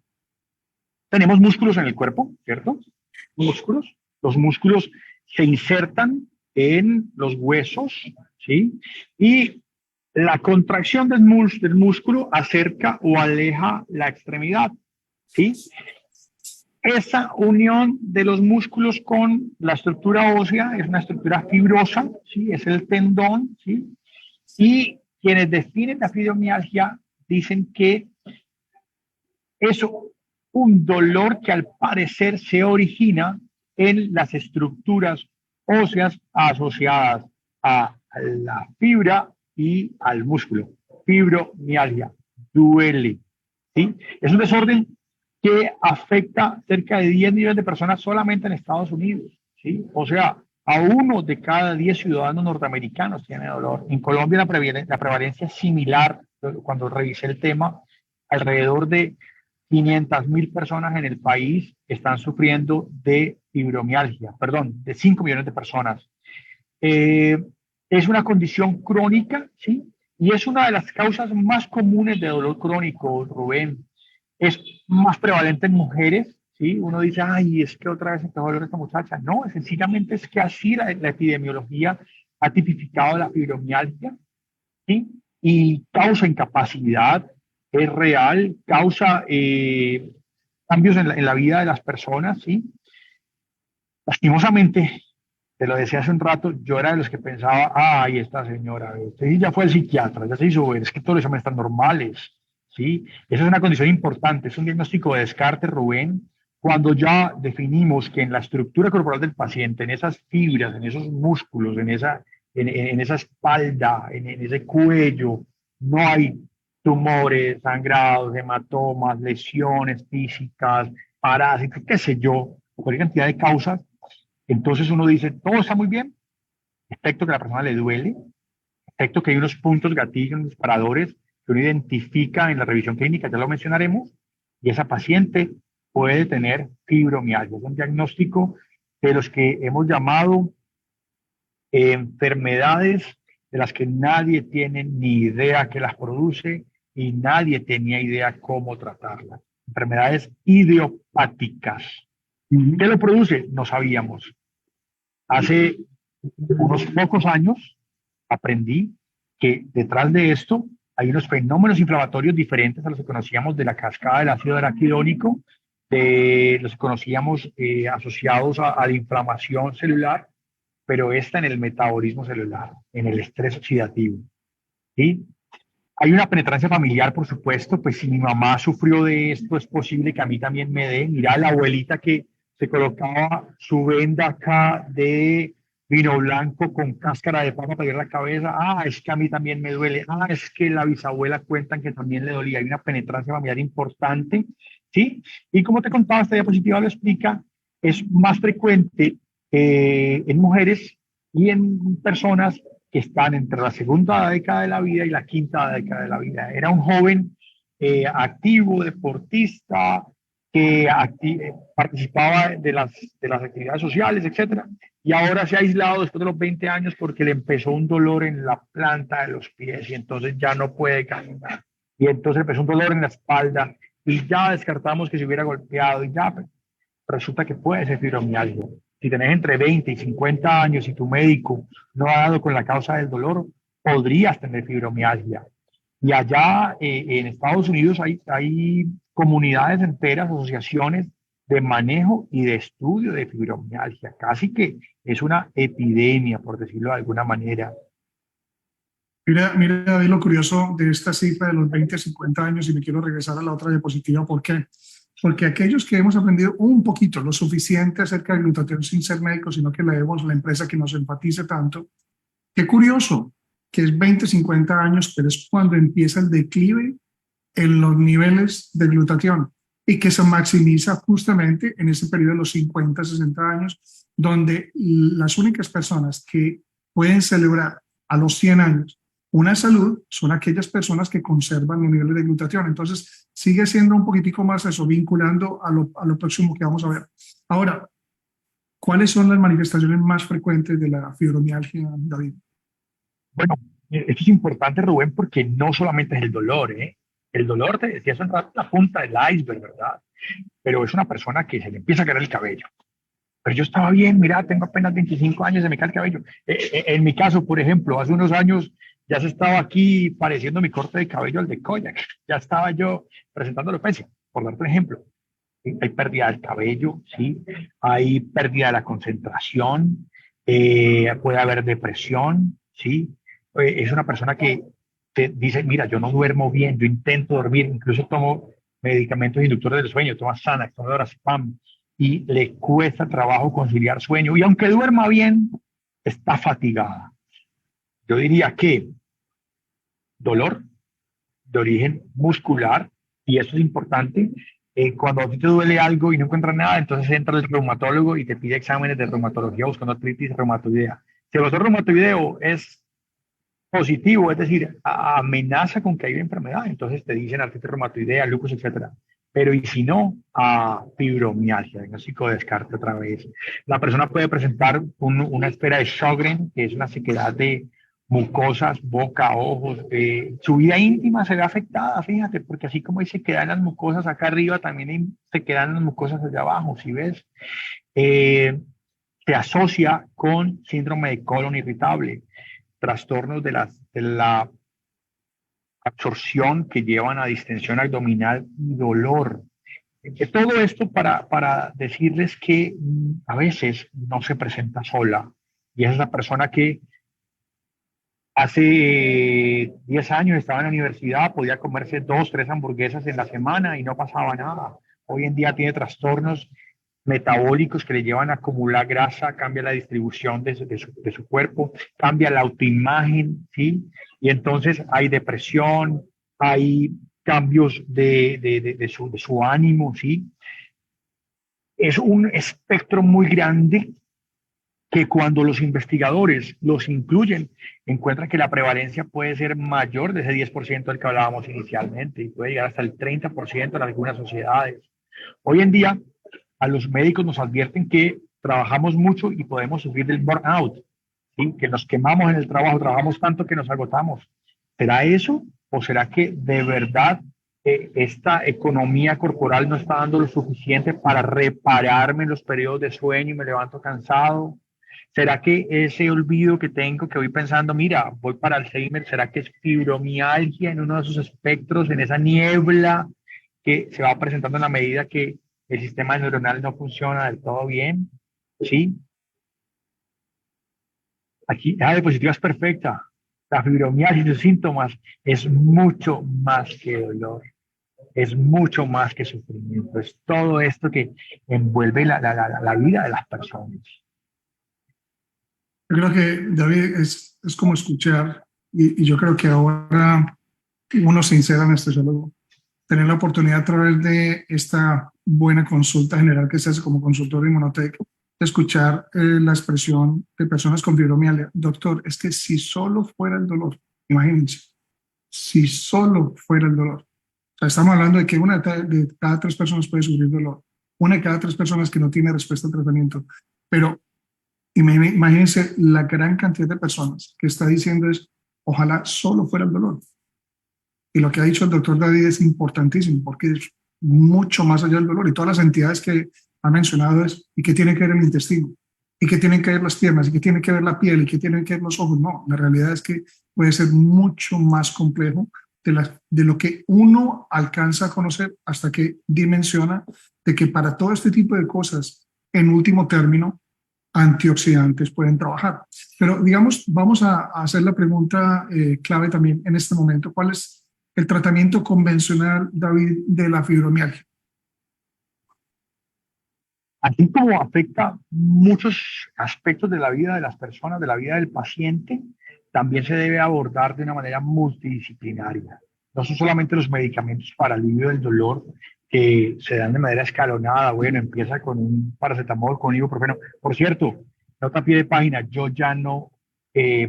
Tenemos músculos en el cuerpo, ¿cierto? Músculos. Los músculos se insertan en los huesos, ¿sí? Y la contracción del músculo acerca o aleja la extremidad, ¿sí? Esa unión de los músculos con la estructura ósea es una estructura fibrosa, ¿sí? Es el tendón, ¿sí? Y quienes definen la fibromialgia dicen que eso, un dolor que al parecer se origina en las estructuras óseas asociadas a la fibra y al músculo. Fibromialgia, duele, ¿sí? Es un desorden que afecta cerca de 10 millones de personas solamente en Estados Unidos, ¿sí? O sea, a 1 de cada 10 ciudadanos norteamericanos tiene dolor. En Colombia la prevalencia es similar. Cuando revisé el tema, alrededor de 500.000 personas en el país están sufriendo de fibromialgia, perdón, de 5 millones de personas. Es una condición crónica, ¿sí? Y es una de las causas más comunes de dolor crónico, Rubén. Es más prevalente en mujeres, ¿sí? Uno dice, ay, es que otra vez empezó a dolor esta muchacha. No, sencillamente es que así la epidemiología ha tipificado la fibromialgia, ¿sí? Y causa incapacidad, es real, causa cambios en la vida de las personas, ¿sí? Lastimosamente, te lo decía hace un rato, yo era de los que pensaba, ay, esta señora, usted ya fue al psiquiatra, ya se hizo ver, es que todos los exámenes están normales, ¿sí? Esa es una condición importante, es un diagnóstico de descarte, Rubén, cuando ya definimos que en la estructura corporal del paciente, en esas fibras, en esos músculos, en esa espalda, en ese cuello, no hay tumores, sangrados, hematomas, lesiones físicas, parásitos, qué sé yo, cualquier cantidad de causas. Entonces uno dice, todo está muy bien, excepto que a la persona le duele, excepto que hay unos puntos gatillos, unos disparadores que uno identifica en la revisión clínica, ya lo mencionaremos, y esa paciente puede tener fibromialgia. Es un diagnóstico de los que hemos llamado enfermedades de las que nadie tiene ni idea que las produce y nadie tenía idea cómo tratarlas. Enfermedades idiopáticas. ¿Qué lo produce? No sabíamos. Hace unos pocos años aprendí que detrás de esto hay unos fenómenos inflamatorios diferentes a los que conocíamos de la cascada del ácido araquidónico, de los que conocíamos asociados a la inflamación celular, pero esta en el metabolismo celular, en el estrés oxidativo. ¿sí? Hay una penetrancia familiar, por supuesto, pues si mi mamá sufrió de esto, es posible que a mí también me dé. Mira, la abuelita que se colocaba su venda acá de vino blanco con cáscara de papa para ir la cabeza. Ah, es que a mí también me duele. Ah, es que la bisabuela cuentan que también le dolía. Hay una penetrancia familiar importante, ¿sí? Y como te contaba, esta diapositiva lo explica, es más frecuente en mujeres y en personas que están entre la segunda década de la vida y la quinta década de la vida. Era un joven activo, deportista, que participaba de las actividades sociales, etcétera, y ahora se ha aislado después de los 20 años porque le empezó un dolor en la planta de los pies y entonces ya no puede caminar. Y entonces empezó un dolor en la espalda y ya descartamos que se hubiera golpeado y ya resulta que puede ser fibromialgia. Si tenés entre 20 y 50 años y tu médico no ha dado con la causa del dolor, podrías tener fibromialgia. Y allá en Estados Unidos hay comunidades enteras, asociaciones de manejo y de estudio de fibromialgia. Casi que es una epidemia, por decirlo de alguna manera. Mira, David, lo curioso de esta cifra de los 20 a 50 años, y me quiero regresar a la otra diapositiva, ¿por qué? Porque aquellos que hemos aprendido un poquito, lo suficiente acerca del glutatión sin ser médicos, sino que leemos la empresa que nos enfatice tanto, qué curioso que es 20, 50 años, pero es cuando empieza el declive en los niveles de glutatión y que se maximiza justamente en ese periodo de los 50, 60 años, donde las únicas personas que pueden celebrar a los 100 años una salud son aquellas personas que conservan los niveles de glutatión. Entonces, sigue siendo un poquitico más eso, vinculando a lo próximo que vamos a ver. Ahora, ¿cuáles son las manifestaciones más frecuentes de la fibromialgia, David? Bueno, esto es importante, Rubén, porque no solamente es el dolor, ¿eh? El dolor, te decía hace un rato, la punta del iceberg, ¿verdad? Pero es una persona que se le empieza a caer el cabello. Pero yo estaba bien, mira, tengo apenas 25 años, se me cae el cabello. En mi caso, por ejemplo, hace unos años ya se estaba aquí pareciendo mi corte de cabello al de Kodak. Ya estaba yo presentando alopecia, por darte un ejemplo. Hay pérdida del cabello, ¿sí? Hay pérdida de la concentración, puede haber depresión, ¿sí? Es una persona que te dice, mira, yo no duermo bien, yo intento dormir, incluso tomo medicamentos inductores del sueño, toma Xanax, toma Lorazepam, y le cuesta trabajo conciliar sueño. Y aunque duerma bien, está fatigada. Yo diría que dolor de origen muscular, y eso es importante. Cuando a ti te duele algo y no encuentras nada, entonces entra el reumatólogo y te pide exámenes de reumatología buscando artritis reumatoidea. Si el doctor reumatoideo es positivo, es decir, amenaza con que hay una enfermedad, entonces te dicen artritis reumatoidea, lupus, etcétera. Pero y si no, a fibromialgia, diagnóstico de descarte otra vez. La persona puede presentar una espera de Sjögren, que es una sequedad de mucosas, boca, ojos. Su vida íntima se ve afectada, fíjate, porque así como se quedan las mucosas acá arriba, también se quedan las mucosas allá abajo, ¿sí ves? Eh, Se asocia con síndrome de colon irritable, trastornos de la absorción que llevan a distensión abdominal y dolor. Todo esto para decirles que a veces no se presenta sola y es la persona que hace 10 años estaba en la universidad, podía comerse 2, 3 hamburguesas en la semana y no pasaba nada. Hoy en día tiene trastornos metabólicos que le llevan a acumular grasa, cambia la distribución de su cuerpo, cambia la autoimagen, ¿sí? Y entonces hay depresión, hay cambios de su ánimo, ¿sí? Es un espectro muy grande que cuando los investigadores los incluyen, encuentran que la prevalencia puede ser mayor de ese 10% del que hablábamos inicialmente y puede llegar hasta el 30% en algunas sociedades. Hoy en día, a los médicos nos advierten que trabajamos mucho y podemos sufrir del burnout, ¿sí? Que nos quemamos en el trabajo, trabajamos tanto que nos agotamos. ¿Será eso o será que de verdad esta economía corporal no está dando lo suficiente para repararme en los periodos de sueño y me levanto cansado? ¿Será que ese olvido que tengo, que voy pensando, mira, voy para Alzheimer, será que es fibromialgia en uno de esos espectros, en esa niebla que se va presentando en la medida que el sistema neuronal no funciona del todo bien? ¿Sí? Aquí, la diapositiva es perfecta. La fibromialgia y sus síntomas es mucho más que dolor, es mucho más que sufrimiento, es todo esto que envuelve la vida de las personas. Yo creo que, David, es como escuchar, y yo creo que ahora uno sincera en este diálogo, tener la oportunidad a través de esta buena consulta general que se hace como consultor de Inmunotech, de escuchar la expresión de personas con fibromialgia. Doctor, es que si solo fuera el dolor, imagínense, si solo fuera el dolor. O sea, estamos hablando de que una de cada 3 personas puede sufrir dolor, una de cada 3 personas que no tiene respuesta al tratamiento, pero imagínense la gran cantidad de personas que está diciendo es, ojalá solo fuera el dolor. Y lo que ha dicho el doctor David es importantísimo porque es mucho más allá del dolor. Y todas las entidades que ha mencionado es, ¿y qué tiene que ver el intestino? ¿Y qué tienen que ver las piernas? ¿Y qué tiene que ver la piel? ¿Y qué tienen que ver los ojos? No, la realidad es que puede ser mucho más complejo de lo que uno alcanza a conocer hasta que dimensiona de que para todo este tipo de cosas, en último término, antioxidantes pueden trabajar. Pero digamos, vamos a hacer la pregunta clave también en este momento. ¿Cuál es el tratamiento convencional, David, de la fibromialgia? Así como afecta muchos aspectos de la vida de las personas, de la vida del paciente, también se debe abordar de una manera multidisciplinaria. No son solamente los medicamentos para alivio del dolor que se dan de manera escalonada. Bueno, empieza con un paracetamol, con ibuprofeno. Por cierto, nota a pie de página, yo ya no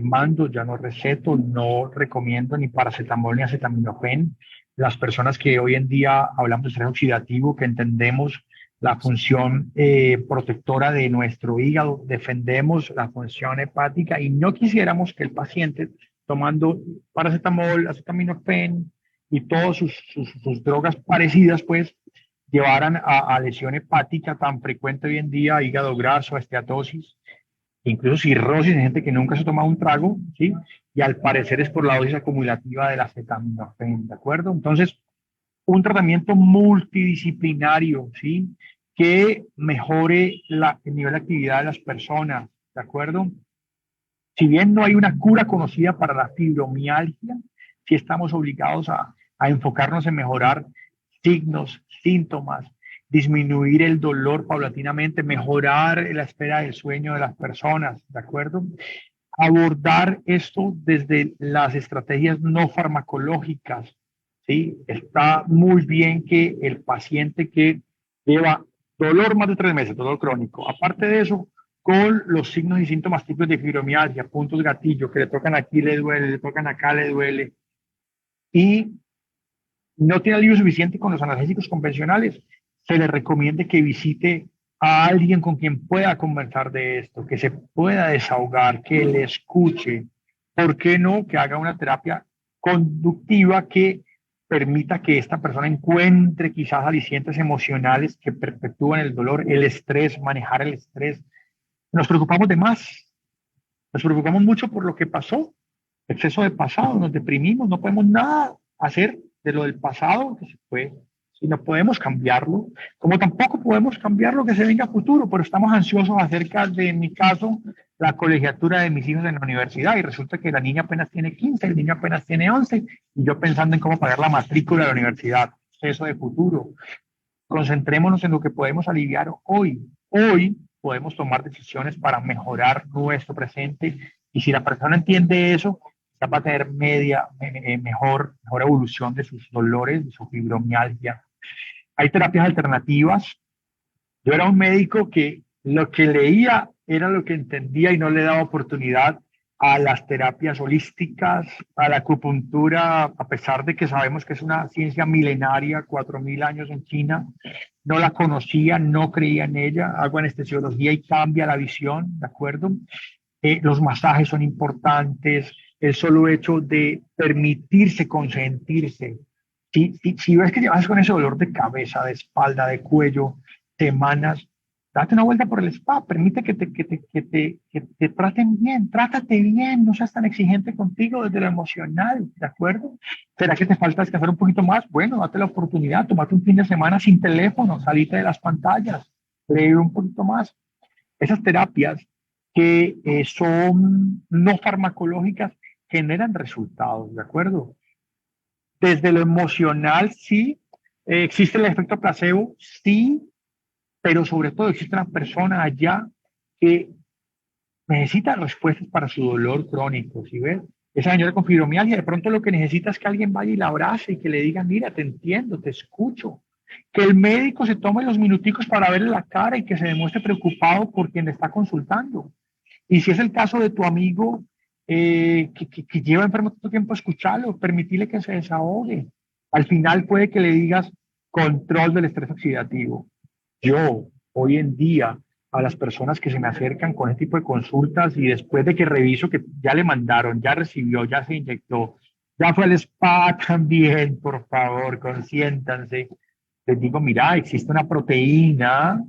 mando, ya no receto, no recomiendo ni paracetamol ni acetaminofén. Las personas que hoy en día hablamos de estrés oxidativo, que entendemos la función protectora de nuestro hígado, defendemos la función hepática y no quisiéramos que el paciente tomando paracetamol, acetaminofén y todas sus drogas parecidas, pues llevaran a lesión hepática tan frecuente hoy en día, hígado graso, esteatosis, incluso cirrosis en gente que nunca se ha tomado un trago, ¿sí? Y al parecer es por la dosis acumulativa del acetaminofén, ¿de acuerdo? Entonces, un tratamiento multidisciplinario, ¿sí? Que mejore el nivel de actividad de las personas, ¿de acuerdo? Si bien no hay una cura conocida para la fibromialgia, sí estamos obligados a enfocarnos en mejorar signos, síntomas, disminuir el dolor paulatinamente, mejorar la espera del sueño de las personas, ¿de acuerdo? Abordar esto desde las estrategias no farmacológicas, ¿sí? Está muy bien que el paciente que lleva dolor más de 3 meses, dolor crónico, aparte de eso, con los signos y síntomas típicos de fibromialgia, puntos gatillo, que le tocan aquí, le duele, le tocan acá, le duele, y no tiene alivio suficiente con los analgésicos convencionales, se le recomiende que visite a alguien con quien pueda conversar de esto, que se pueda desahogar, que le escuche. ¿Por qué no? Que haga una terapia conductiva que permita que esta persona encuentre quizás alicientes emocionales que perpetúan el dolor, el estrés, manejar el estrés. Nos preocupamos de más, nos preocupamos mucho por lo que pasó, exceso de pasado, nos deprimimos, no podemos nada hacer de lo del pasado que se fue, si no podemos cambiarlo, como tampoco podemos cambiar lo que se venga a futuro, pero estamos ansiosos acerca de, en mi caso, la colegiatura de mis hijos en la universidad y resulta que la niña apenas tiene 15, el niño apenas tiene 11 y yo pensando en cómo pagar la matrícula de la universidad, eso de futuro. Concentrémonos en lo que podemos aliviar hoy. Hoy podemos tomar decisiones para mejorar nuestro presente y si la persona entiende eso, ya va a tener mejor evolución de sus dolores, de su fibromialgia. Hay terapias alternativas. Yo era un médico que lo que leía era lo que entendía y no le daba oportunidad a las terapias holísticas, a la acupuntura, a pesar de que sabemos que es una ciencia milenaria, 4000 años en China, no la conocía, no creía en ella, hago anestesiología y cambia la visión, ¿de acuerdo? Los masajes son importantes, el solo hecho de permitirse consentirse. Si ves que llevas con ese dolor de cabeza, de espalda, de cuello, semanas, date una vuelta por el spa, permite que te traten bien, trátate bien, no seas tan exigente contigo desde lo emocional, ¿de acuerdo? ¿Será que te falta descansar un poquito más? Bueno, date la oportunidad, tomate un fin de semana sin teléfono, salite de las pantallas, lee un poquito más. Esas terapias que son no farmacológicas generan resultados, ¿de acuerdo? Desde lo emocional, sí, existe el efecto placebo, sí, pero sobre todo existe una persona allá que necesita respuestas para su dolor crónico, ¿sí ves? Esa señora con fibromialgia, de pronto lo que necesita es que alguien vaya y la abrace y que le diga, mira, te entiendo, te escucho. Que el médico se tome los minuticos para verle la cara y que se demuestre preocupado por quien le está consultando. Y si es el caso de tu amigo que lleva enfermo tanto tiempo, escucharlo, permitirle que se desahogue. Al final puede que le digas control del estrés oxidativo. Yo, hoy en día, a las personas que se me acercan con este tipo de consultas y después de que reviso que ya le mandaron, ya recibió, ya se inyectó, ya fue al spa también, por favor, consiéntanse. Les digo, mira, existe una proteína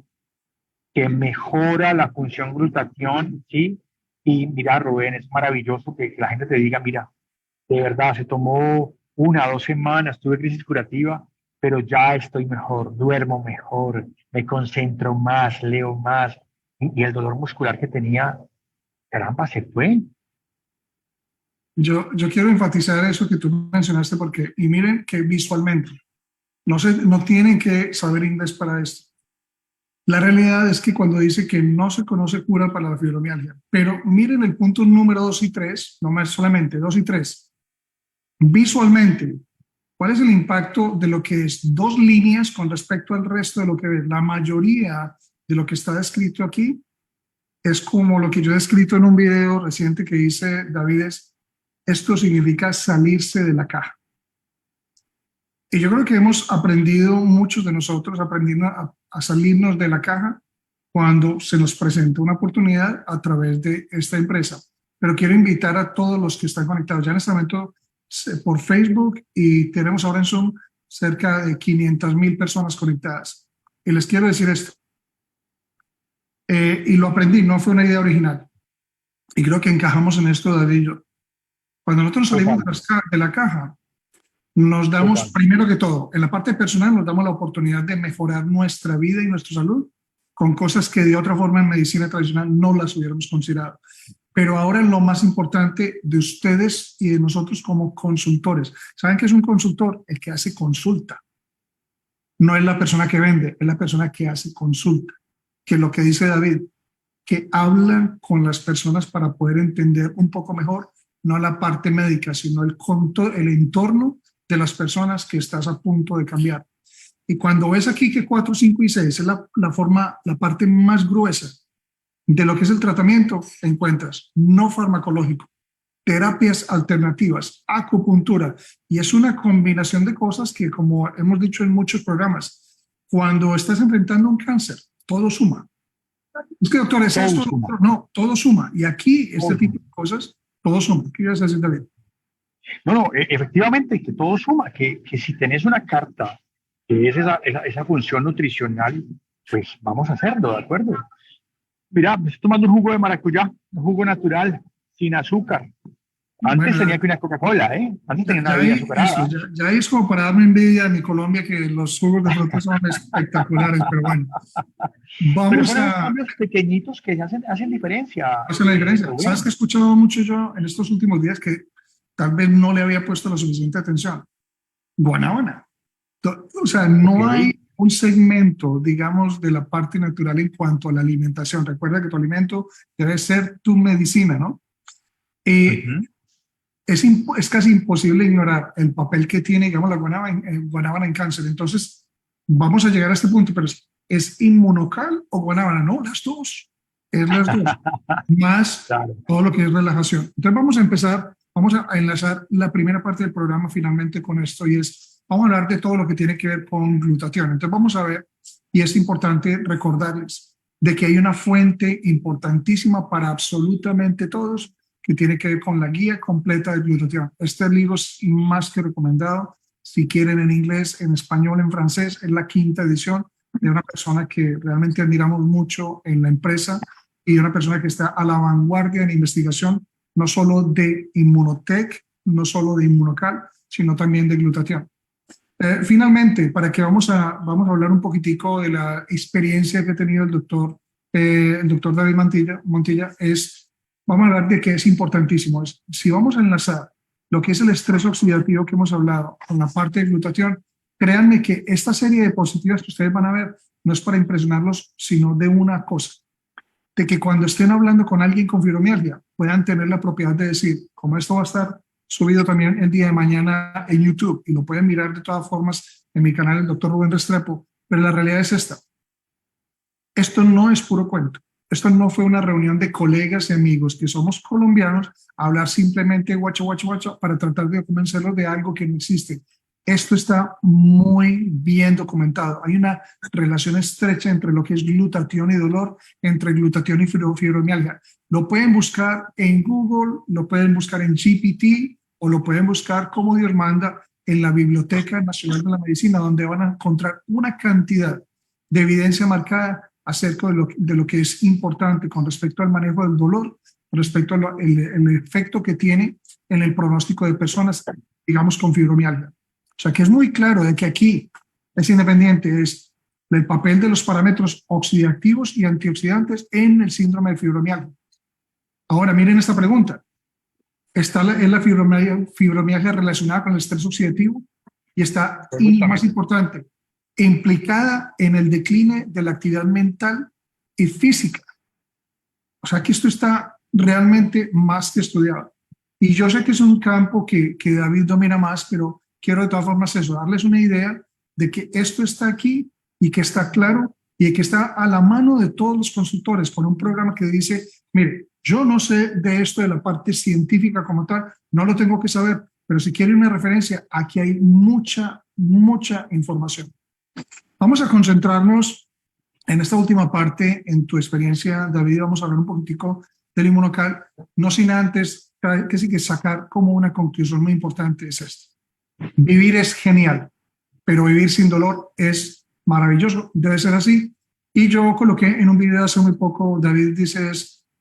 que mejora la función glutatión, ¿sí? Y mira, Rubén, es maravilloso que la gente te diga, mira, de verdad, se tomó 1 o 2 semanas, tuve crisis curativa, pero ya estoy mejor, duermo mejor, me concentro más, leo más, y el dolor muscular que tenía, caramba, se fue. Yo quiero enfatizar eso que tú mencionaste porque, y miren que visualmente, no tienen que saber inglés para esto. La realidad es que cuando dice que no se conoce cura para la fibromialgia, pero miren el punto número 2 y 3, no más solamente 2 y 3, visualmente, ¿cuál es el impacto de lo que es 2 líneas con respecto al resto de lo que ves? La mayoría de lo que está descrito aquí es como lo que yo he escrito en un video reciente que hice, David, esto significa salirse de la caja. Y yo creo que hemos aprendido, muchos de nosotros, aprendiendo a salirnos de la caja cuando se nos presenta una oportunidad a través de esta empresa. Pero quiero invitar a todos los que están conectados ya en este momento por Facebook y tenemos ahora en Zoom cerca de 500,000 personas conectadas. Y les quiero decir esto. Y lo aprendí, no fue una idea original. Y creo que encajamos en esto, David y yo. Cuando nosotros salimos de la caja, nos damos, primero que todo, en la parte personal, nos damos la oportunidad de mejorar nuestra vida y nuestra salud con cosas que de otra forma en medicina tradicional no las hubiéramos considerado. Pero ahora lo más importante de ustedes y de nosotros como consultores. ¿Saben qué es un consultor? El que hace consulta. No es la persona que vende, es la persona que hace consulta. Que lo que dice David, que hablan con las personas para poder entender un poco mejor, no la parte médica, sino el entorno de las personas que estás a punto de cambiar. Y cuando ves aquí que 4, 5 y 6 es la parte más gruesa de lo que es el tratamiento, encuentras no farmacológico, terapias alternativas, acupuntura, y es una combinación de cosas que, como hemos dicho en muchos programas, cuando estás enfrentando un cáncer, todo suma. Es que, doctor, es esto, no, todo suma. Y aquí, este tipo de cosas, todo suma. ¿Qué ibas a decir, David? No, efectivamente, que todo suma, que si tenés una carta que es esa función nutricional, pues vamos a hacerlo, ¿de acuerdo? Mira, me estoy tomando un jugo de maracuyá, un jugo natural, sin azúcar. Antes tenía que una Coca-Cola, ¿eh? Antes tenía una bebida azucarada. Ya es como para darme envidia a mi Colombia que los jugos de frutas son espectaculares, pero bueno. Vamos pero a cambios pequeñitos que hacen diferencia. Hacen la diferencia. ¿Sabes qué he escuchado mucho yo en estos últimos días que tal vez no le había puesto la suficiente atención? Guanábana. O sea, no hay un segmento, digamos, de la parte natural en cuanto a la alimentación. Recuerda que tu alimento debe ser tu medicina, ¿no? Es casi imposible ignorar el papel que tiene, digamos, la guanábana en cáncer. Entonces, vamos a llegar a este punto, pero ¿es inmunocal o guanábana? No, las dos. Es las dos. Más todo lo que es relajación. Entonces, vamos a empezar, vamos a enlazar la primera parte del programa finalmente con esto y vamos a hablar de todo lo que tiene que ver con glutatión. Entonces, vamos a ver, y es importante recordarles de que hay una fuente importantísima para absolutamente todos que tiene que ver con la guía completa de glutatión. Este libro es más que recomendado. Si quieren en inglés, en español, en francés, es la 5ª edición de una persona que realmente admiramos mucho en la empresa y una persona que está a la vanguardia en investigación, no solo de Inmunotech, no solo de Inmunocal, sino también de glutatión. Finalmente, para que vamos a hablar un poquitico de la experiencia que ha tenido el doctor David Montilla, es vamos a hablar de que es importantísimo. Si vamos a enlazar lo que es el estrés oxidativo que hemos hablado con la parte de glutatión, créanme que esta serie de diapositivas que ustedes van a ver no es para impresionarlos, sino de una cosa, de que cuando estén hablando con alguien con fibromialgia puedan tener la propiedad de decir, como esto va a estar subido también el día de mañana en YouTube y lo pueden mirar de todas formas en mi canal, el Dr. Rubén Restrepo, pero la realidad es esta. Esto no es puro cuento. Esto no fue una reunión de colegas y amigos que somos colombianos a hablar simplemente guacho, guacho, guacho para tratar de convencerlos de algo que no existe. Esto está muy bien documentado. Hay una relación estrecha entre lo que es glutatión y dolor, entre glutatión y fibromialgia. Lo pueden buscar en Google, lo pueden buscar en GPT o lo pueden buscar como Dios manda en la Biblioteca Nacional de la Medicina, donde van a encontrar una cantidad de evidencia marcada acerca de lo que es importante con respecto al manejo del dolor, con respecto al el efecto que tiene en el pronóstico de personas, digamos, con fibromialgia. O sea, que es muy claro de que aquí es independiente, es el papel de los parámetros oxidativos y antioxidantes en el síndrome de fibromialgia. Ahora, miren esta pregunta. ¿Es la fibromialgia relacionada con el estrés oxidativo? Y está, y más importante, implicada en el decline de la actividad mental y física. O sea, que esto está realmente más que estudiado. Y yo sé que es un campo que David domina más, pero quiero de todas formas eso, darles una idea de que esto está aquí y que está claro y que está a la mano de todos los consultores con un programa que dice, mire, yo no sé de esto de la parte científica como tal, no lo tengo que saber, pero si quiere una referencia, aquí hay mucha, mucha información. Vamos a concentrarnos en esta última parte, en tu experiencia, David. Vamos a hablar un poquitico del inmunocal, no sin antes que sí que sacar como una conclusión muy importante es esto. Vivir es genial, pero vivir sin dolor es maravilloso, debe ser así. Y yo coloqué en un video hace muy poco, David dice,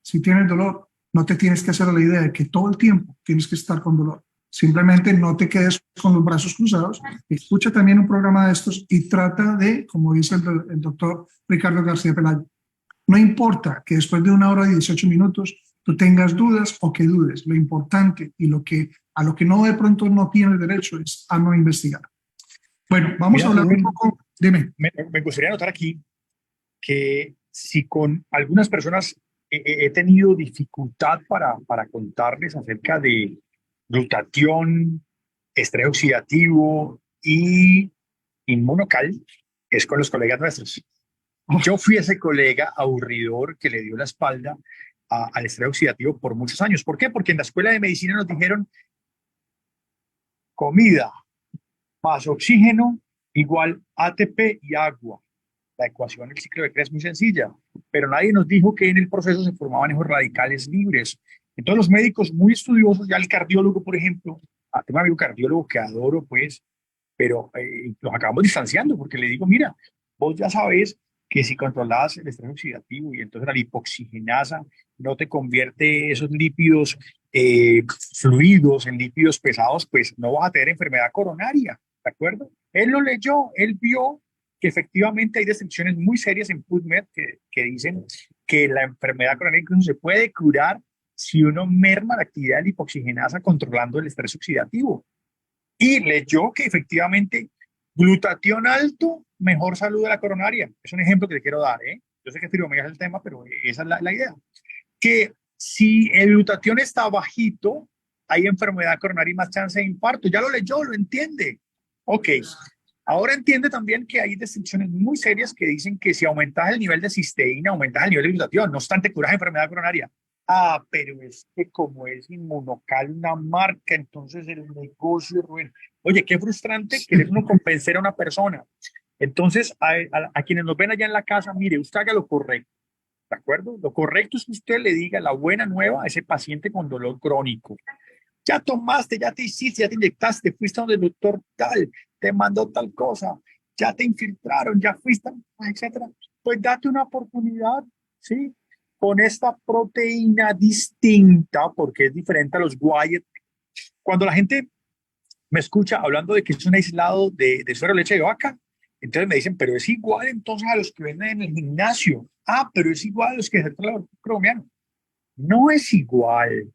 si tienes dolor, no te tienes que hacer la idea de que todo el tiempo tienes que estar con dolor. Simplemente no te quedes con los brazos cruzados, escucha también un programa de estos y trata de, como dice el doctor Ricardo García Pelayo, no importa que después de 1 hora y 18 minutos tú tengas dudas o que dudes, lo importante y a lo que no de pronto no tienes derecho es a no investigar. Bueno, vamos a hablar un poco, dime. Me gustaría anotar aquí que si con algunas personas he tenido dificultad para contarles acerca de glutatión, estrés oxidativo y inmunocal, es con los colegas nuestros. Yo fui ese colega aburridor que le dio la espalda al estrés oxidativo por muchos años. ¿Por qué? Porque en la escuela de medicina nos dijeron comida más oxígeno igual ATP y agua. La ecuación del ciclo de Krebs es muy sencilla, pero nadie nos dijo que en el proceso se formaban esos radicales libres. Entonces los médicos muy estudiosos, ya el cardiólogo, por ejemplo, tengo un amigo cardiólogo que adoro, pues, pero los acabamos distanciando porque le digo, mira, vos ya sabes que si controlas el estrés oxidativo y entonces la lipoxigenasa no te convierte esos lípidos fluidos en lípidos pesados, pues no vas a tener enfermedad coronaria, ¿de acuerdo? Él lo leyó, él vio que efectivamente hay descripciones muy serias en PubMed que dicen que la enfermedad coronaria incluso se puede curar si uno merma la actividad de lipoxigenasa controlando el estrés oxidativo. Y leyó que efectivamente glutatión alto, mejor salud de la coronaria. Es un ejemplo que te quiero dar, ¿eh? Yo sé que fibromialgia es el tema, pero esa es la idea. Que si el glutatión está bajito, hay enfermedad coronaria y más chance de infarto. Ya lo leyó, lo entiende. Ok. Ahora entiende también que hay descripciones muy serias que dicen que si aumentas el nivel de cisteína, aumentas el nivel de glutatión, no obstante curas enfermedad coronaria. Ah, pero es que como es inmunocal una marca, entonces el negocio es ruin. Oye, qué frustrante querer uno convencer a una persona. Entonces, a quienes nos ven allá en la casa, mire, usted haga lo correcto, ¿de acuerdo? Lo correcto es que usted le diga la buena nueva a ese paciente con dolor crónico. Ya tomaste, ya te hiciste, ya te inyectaste, fuiste a donde el doctor tal, te mandó tal cosa, ya te infiltraron, ya fuiste, etcétera. Pues date una oportunidad, ¿sí? Con esta proteína distinta, porque es diferente a los Wyatt. Cuando la gente me escucha hablando de que es un aislado de suero de leche de vaca, entonces me dicen, pero es igual entonces a los que venden en el gimnasio. Ah, pero es igual a los que ejercen el laboratorio colombiano. no es igual,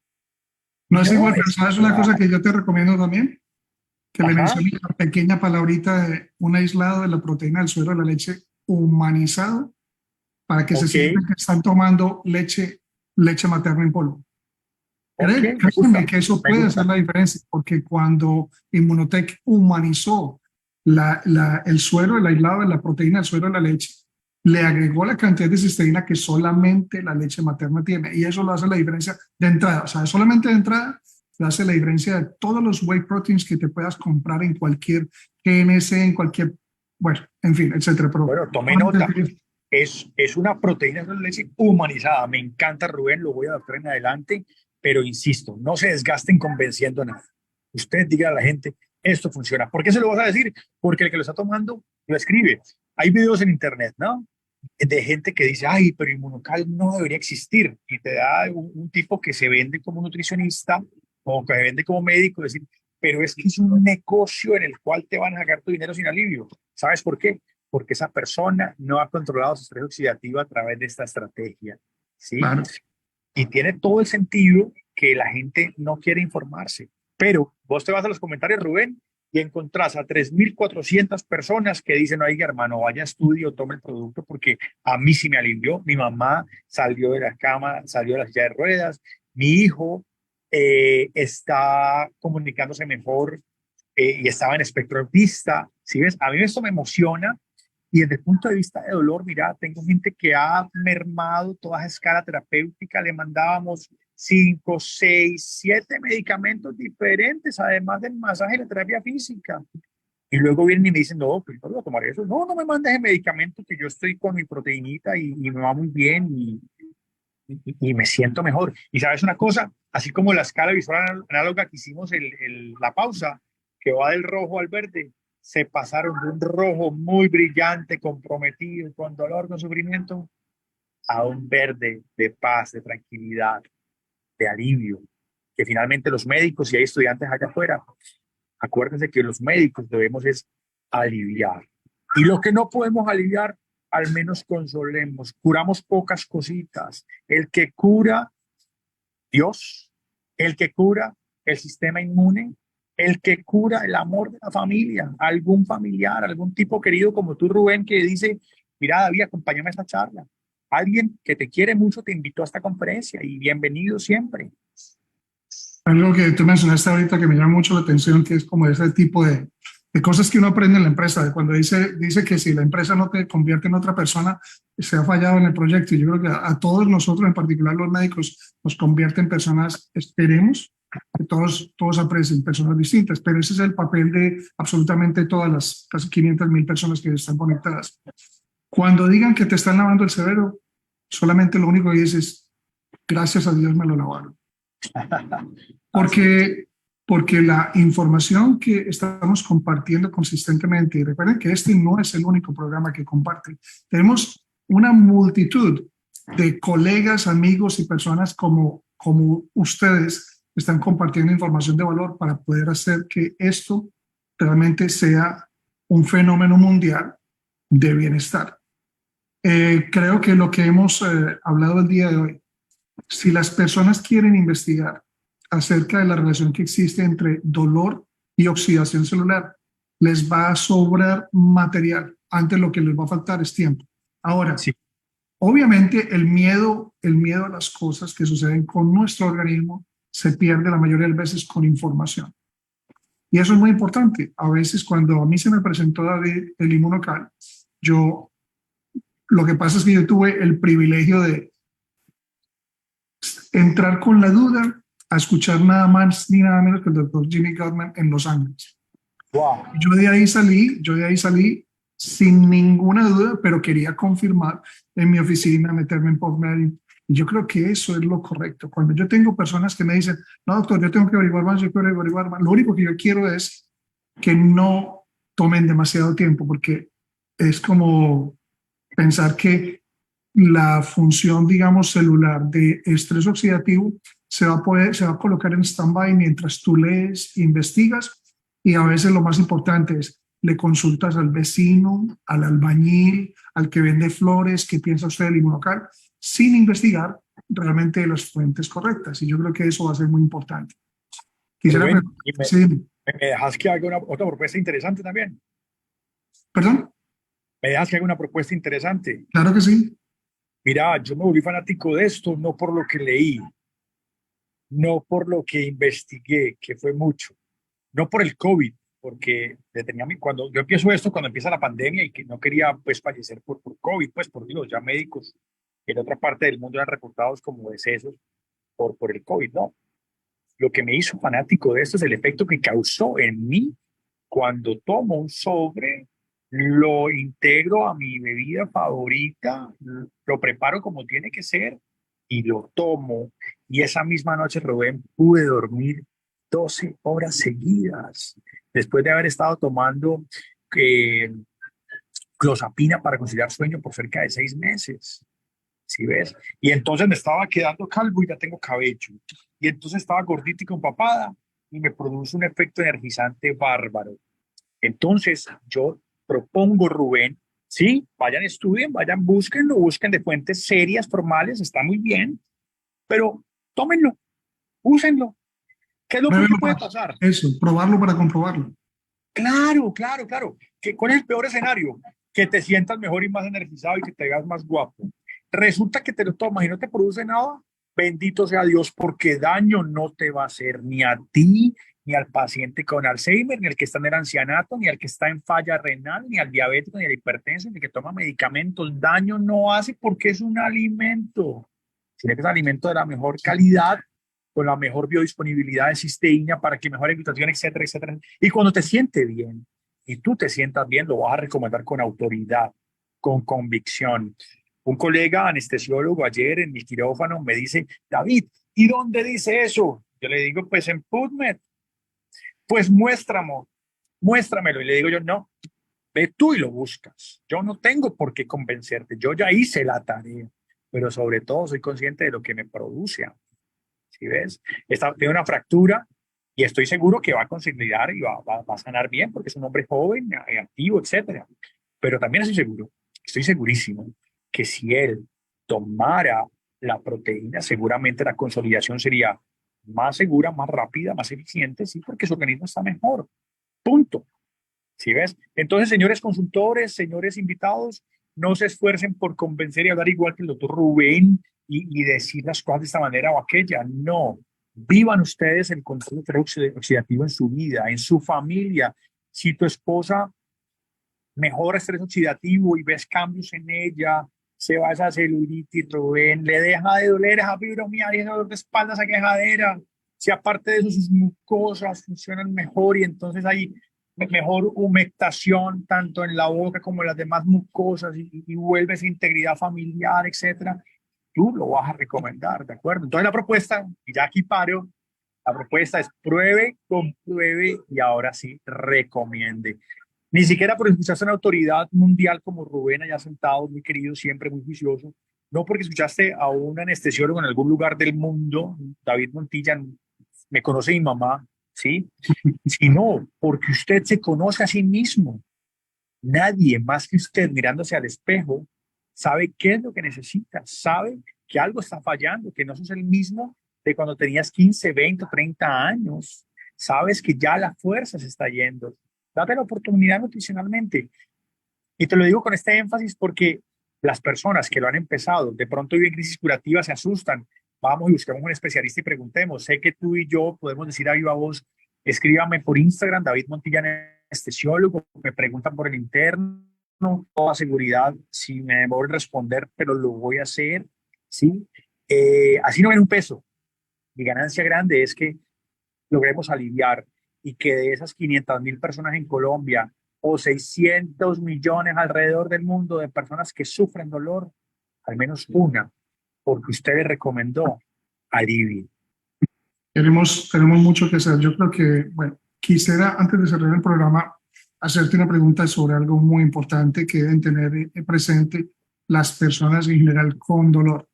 No es igual, no pero es ¿sabes una cosa igual. que yo te recomiendo también? Que le Ajá, menciones la pequeña palabrita de un aislado de la proteína del suero de la leche humanizado para que se ok, sientan que están tomando leche materna en polvo. ok, me Créeme gusta, que eso me puede hacer gusta. la diferencia, porque cuando Immunotech humanizó el suero, el aislado de la proteína del suero de la leche, le agregó la cantidad de cisteína que solamente la leche materna tiene, y eso lo hace la diferencia de entrada. O sea, solamente de entrada lo hace la diferencia de todos los whey proteins que te puedas comprar en cualquier GNC, en cualquier, bueno, en fin, etcétera. Pero Bueno, tome nota. Es una proteína de leche humanizada. Me encanta, Rubén, lo voy a adaptar en adelante, pero insisto, no se desgasten convenciendo a nada. Usted diga a la gente, esto funciona. ¿Por qué se lo vas a decir? Porque el que lo está tomando lo escribe. Hay videos en internet, ¿no? De gente que dice, ay, pero Inmunocal no debería existir. Y te da un tipo que se vende como nutricionista o que se vende como médico, decir, pero es que es un negocio en el cual te van a sacar tu dinero sin alivio. ¿Sabes por qué? Porque esa persona no ha controlado su estrés oxidativo a través de esta estrategia, ¿sí? Claro. Y tiene todo el sentido que la gente no quiere informarse. Pero vos te vas a los comentarios, Rubén, y encontrás a 3.400 personas que dicen, oiga, hermano, vaya a estudio, tome el producto, porque a mí sí me alivió. Mi mamá salió de la cama, salió de la silla de ruedas. Mi hijo está comunicándose mejor y estaba en espectro autista. ¿Sí ves? A mí esto me emociona y desde el punto de vista de dolor, mira, tengo gente que ha mermado toda esa escala terapéutica, le mandábamos 5, 6, 7 medicamentos diferentes, además del masaje y la terapia física. Y luego vienen y me dicen, no, pues no voy a tomar eso. No, no me mandes el medicamento que yo estoy con mi proteinita y me va muy bien y me siento mejor. Y sabes una cosa, así como la escala visual análoga que hicimos la pausa, que va del rojo al verde, se pasaron de un rojo muy brillante, comprometido, con dolor, con sufrimiento, a un verde de paz, de tranquilidad, de alivio, que finalmente los médicos y hay estudiantes allá afuera, acuérdense que los médicos debemos es aliviar. Y lo que no podemos aliviar, al menos consolemos. Curamos pocas cositas. El que cura, Dios. El que cura, el sistema inmune. El que cura, el amor de la familia. Algún familiar, algún tipo querido como tú, Rubén, que dice, mira, David, acompáñame a esta charla. Alguien que te quiere mucho te invitó a esta conferencia y bienvenido siempre. Algo que tú mencionaste ahorita que me llama mucho la atención, que es como ese tipo de cosas que uno aprende en la empresa, de cuando dice que si la empresa no te convierte en otra persona, se ha fallado en el proyecto. Y yo creo que a todos nosotros, en particular los médicos, nos convierte en personas, esperemos, que todos aprecien personas distintas, pero ese es el papel de absolutamente todas las casi 500.000 personas que están conectadas. Cuando digan que te están lavando el cerebro, solamente lo único que dices, gracias a Dios me lo lavaron. Así es. Porque la información que estamos compartiendo consistentemente, y recuerden que este no es el único programa que comparten, tenemos una multitud de colegas, amigos y personas como ustedes que están compartiendo información de valor para poder hacer que esto realmente sea un fenómeno mundial de bienestar. Creo que lo que hemos hablado el día de hoy, si las personas quieren investigar acerca de la relación que existe entre dolor y oxidación celular, les va a sobrar material. Antes lo que les va a faltar es tiempo. Ahora, Sí. obviamente el miedo a las cosas que suceden con nuestro organismo se pierde la mayoría de las veces con información. Y eso es muy importante. A veces cuando a mí se me presentó David el Inmunocal, lo que pasa es que yo tuve el privilegio de entrar con la duda a escuchar nada más ni nada menos que el doctor Jimmy Gottman en Los Ángeles. Wow. Yo de ahí salí sin ninguna duda, pero quería confirmar en mi oficina, meterme en PubMed. Y yo creo que eso es lo correcto. Cuando yo tengo personas que me dicen, no, doctor, yo tengo que averiguar más, yo quiero averiguar más, lo único que yo quiero es que no tomen demasiado tiempo, porque es como pensar que la función, digamos, celular de estrés oxidativo se va a colocar en stand-by mientras tú lees, investigas, y a veces lo más importante es le consultas al vecino, al albañil, al que vende flores, qué piensa usted del Inmunocal, sin investigar realmente las fuentes correctas. Y yo creo que eso va a ser muy importante. Quisiera Rubén, sí, me dejas que haga otra propuesta interesante también. perdón, Me dejas que haga una propuesta interesante. claro que sí. Mira, yo me volví fanático de esto, no por lo que leí, no por lo que investigué, que fue mucho, no por el COVID, porque cuando yo empiezo esto, cuando empieza la pandemia y que no quería pues fallecer por COVID, pues por Dios, ya médicos en otra parte del mundo eran reportados como decesos por el COVID, no. Lo que me hizo fanático de esto es el efecto que causó en mí cuando tomo un sobre, lo integro a mi bebida favorita, lo preparo como tiene que ser y lo tomo. Y esa misma noche, Rubén, pude dormir 12 horas seguidas después de haber estado tomando eh, clozapina para conciliar sueño por cerca de 6 meses. ¿Sí ves? Y entonces me estaba quedando calvo y ya tengo cabello. Y entonces estaba gordita y con papada y me produce un efecto energizante bárbaro. Entonces yo propongo, Rubén, sí, vayan, estudien, vayan, búsquenlo, busquen de fuentes serias, formales, está muy bien, pero tómenlo, úsenlo. ¿Qué es lo peor que Pruébelo puede pasar? eso, probarlo para comprobarlo. Claro, claro, claro. ¿Cuál es el peor escenario? Que te sientas mejor y más energizado y que te veas más guapo. Resulta que te lo tomas y no te produce nada. Bendito sea Dios, porque daño no te va a hacer ni a ti, ni al paciente con Alzheimer, ni al que está en el ancianato, ni al que está en falla renal, ni al diabético, ni al hipertenso, ni al que toma medicamentos. Daño no hace porque es un alimento. Tiene que ser alimento de la mejor calidad, con la mejor biodisponibilidad de cisteína para que mejore glutación, etcétera, etcétera. Y cuando te sientes bien y tú te sientas bien, lo vas a recomendar con autoridad, con convicción. Un colega anestesiólogo ayer en mi quirófano me dice, David, ¿y dónde dice eso? Yo le digo, pues en PubMed. Pues muéstramelo. Y le digo yo, no, ve tú y lo buscas. Yo no tengo por qué convencerte. Yo ya hice la tarea, pero sobre todo soy consciente de lo que me produce. ¿Sí ves? Tiene una fractura y estoy seguro que va a consolidar y va a sanar bien porque es un hombre joven, activo, etcétera. Pero también estoy segurísimo que si él tomara la proteína, seguramente la consolidación sería más segura, más rápida, más eficiente, sí, porque su organismo está mejor. Punto. ¿Sí ves? Entonces, señores consultores, señores invitados, no se esfuercen por convencer y hablar igual que el doctor Rubén y decir las cosas de esta manera o aquella. No. Vivan ustedes el control oxidativo en su vida, en su familia. Si tu esposa mejora estrés oxidativo y ves cambios en ella, se va esa celulitis, Rubén, le deja de doler esa fibromialgia, ese dolor de espalda, esa quejadera. Si aparte de eso sus mucosas funcionan mejor y entonces hay mejor humectación tanto en la boca como en las demás mucosas y vuelve esa integridad familiar, etcétera, tú lo vas a recomendar, ¿de acuerdo? Entonces la propuesta, y ya aquí paro, la propuesta es pruebe, compruebe y ahora sí recomiende. Ni siquiera por escucharse una autoridad mundial como Rubén allá sentado, muy querido, siempre muy juicioso, no porque escuchaste a un anestesiólogo en algún lugar del mundo, David Montilla, me conoce mi mamá, ¿sí? Sino porque usted se conoce a sí mismo. Nadie más que usted mirándose al espejo sabe qué es lo que necesita, sabe que algo está fallando, que no sos el mismo de cuando tenías 15, 20, 30 años. Sabes que ya la fuerza se está yendo. Date la oportunidad nutricionalmente. Y te lo digo con este énfasis porque las personas que lo han empezado, de pronto viven crisis curativas, se asustan. Vamos y busquemos un especialista y preguntemos. Sé que tú y yo podemos decir a viva voz, escríbame por Instagram, David Montilla, anestesiólogo, me preguntan por el interno, toda seguridad, si me demoro en responder, pero lo voy a hacer, ¿sí? Así no ven un peso. Mi ganancia grande es que logremos aliviar y que de esas 500.000 personas en Colombia o 600 millones alrededor del mundo de personas que sufren dolor, al menos una, porque usted le recomendó, alivie. Tenemos mucho que hacer. Yo creo que, bueno, quisiera, antes de cerrar el programa, hacerte una pregunta sobre algo muy importante que deben tener presente las personas en general con dolor.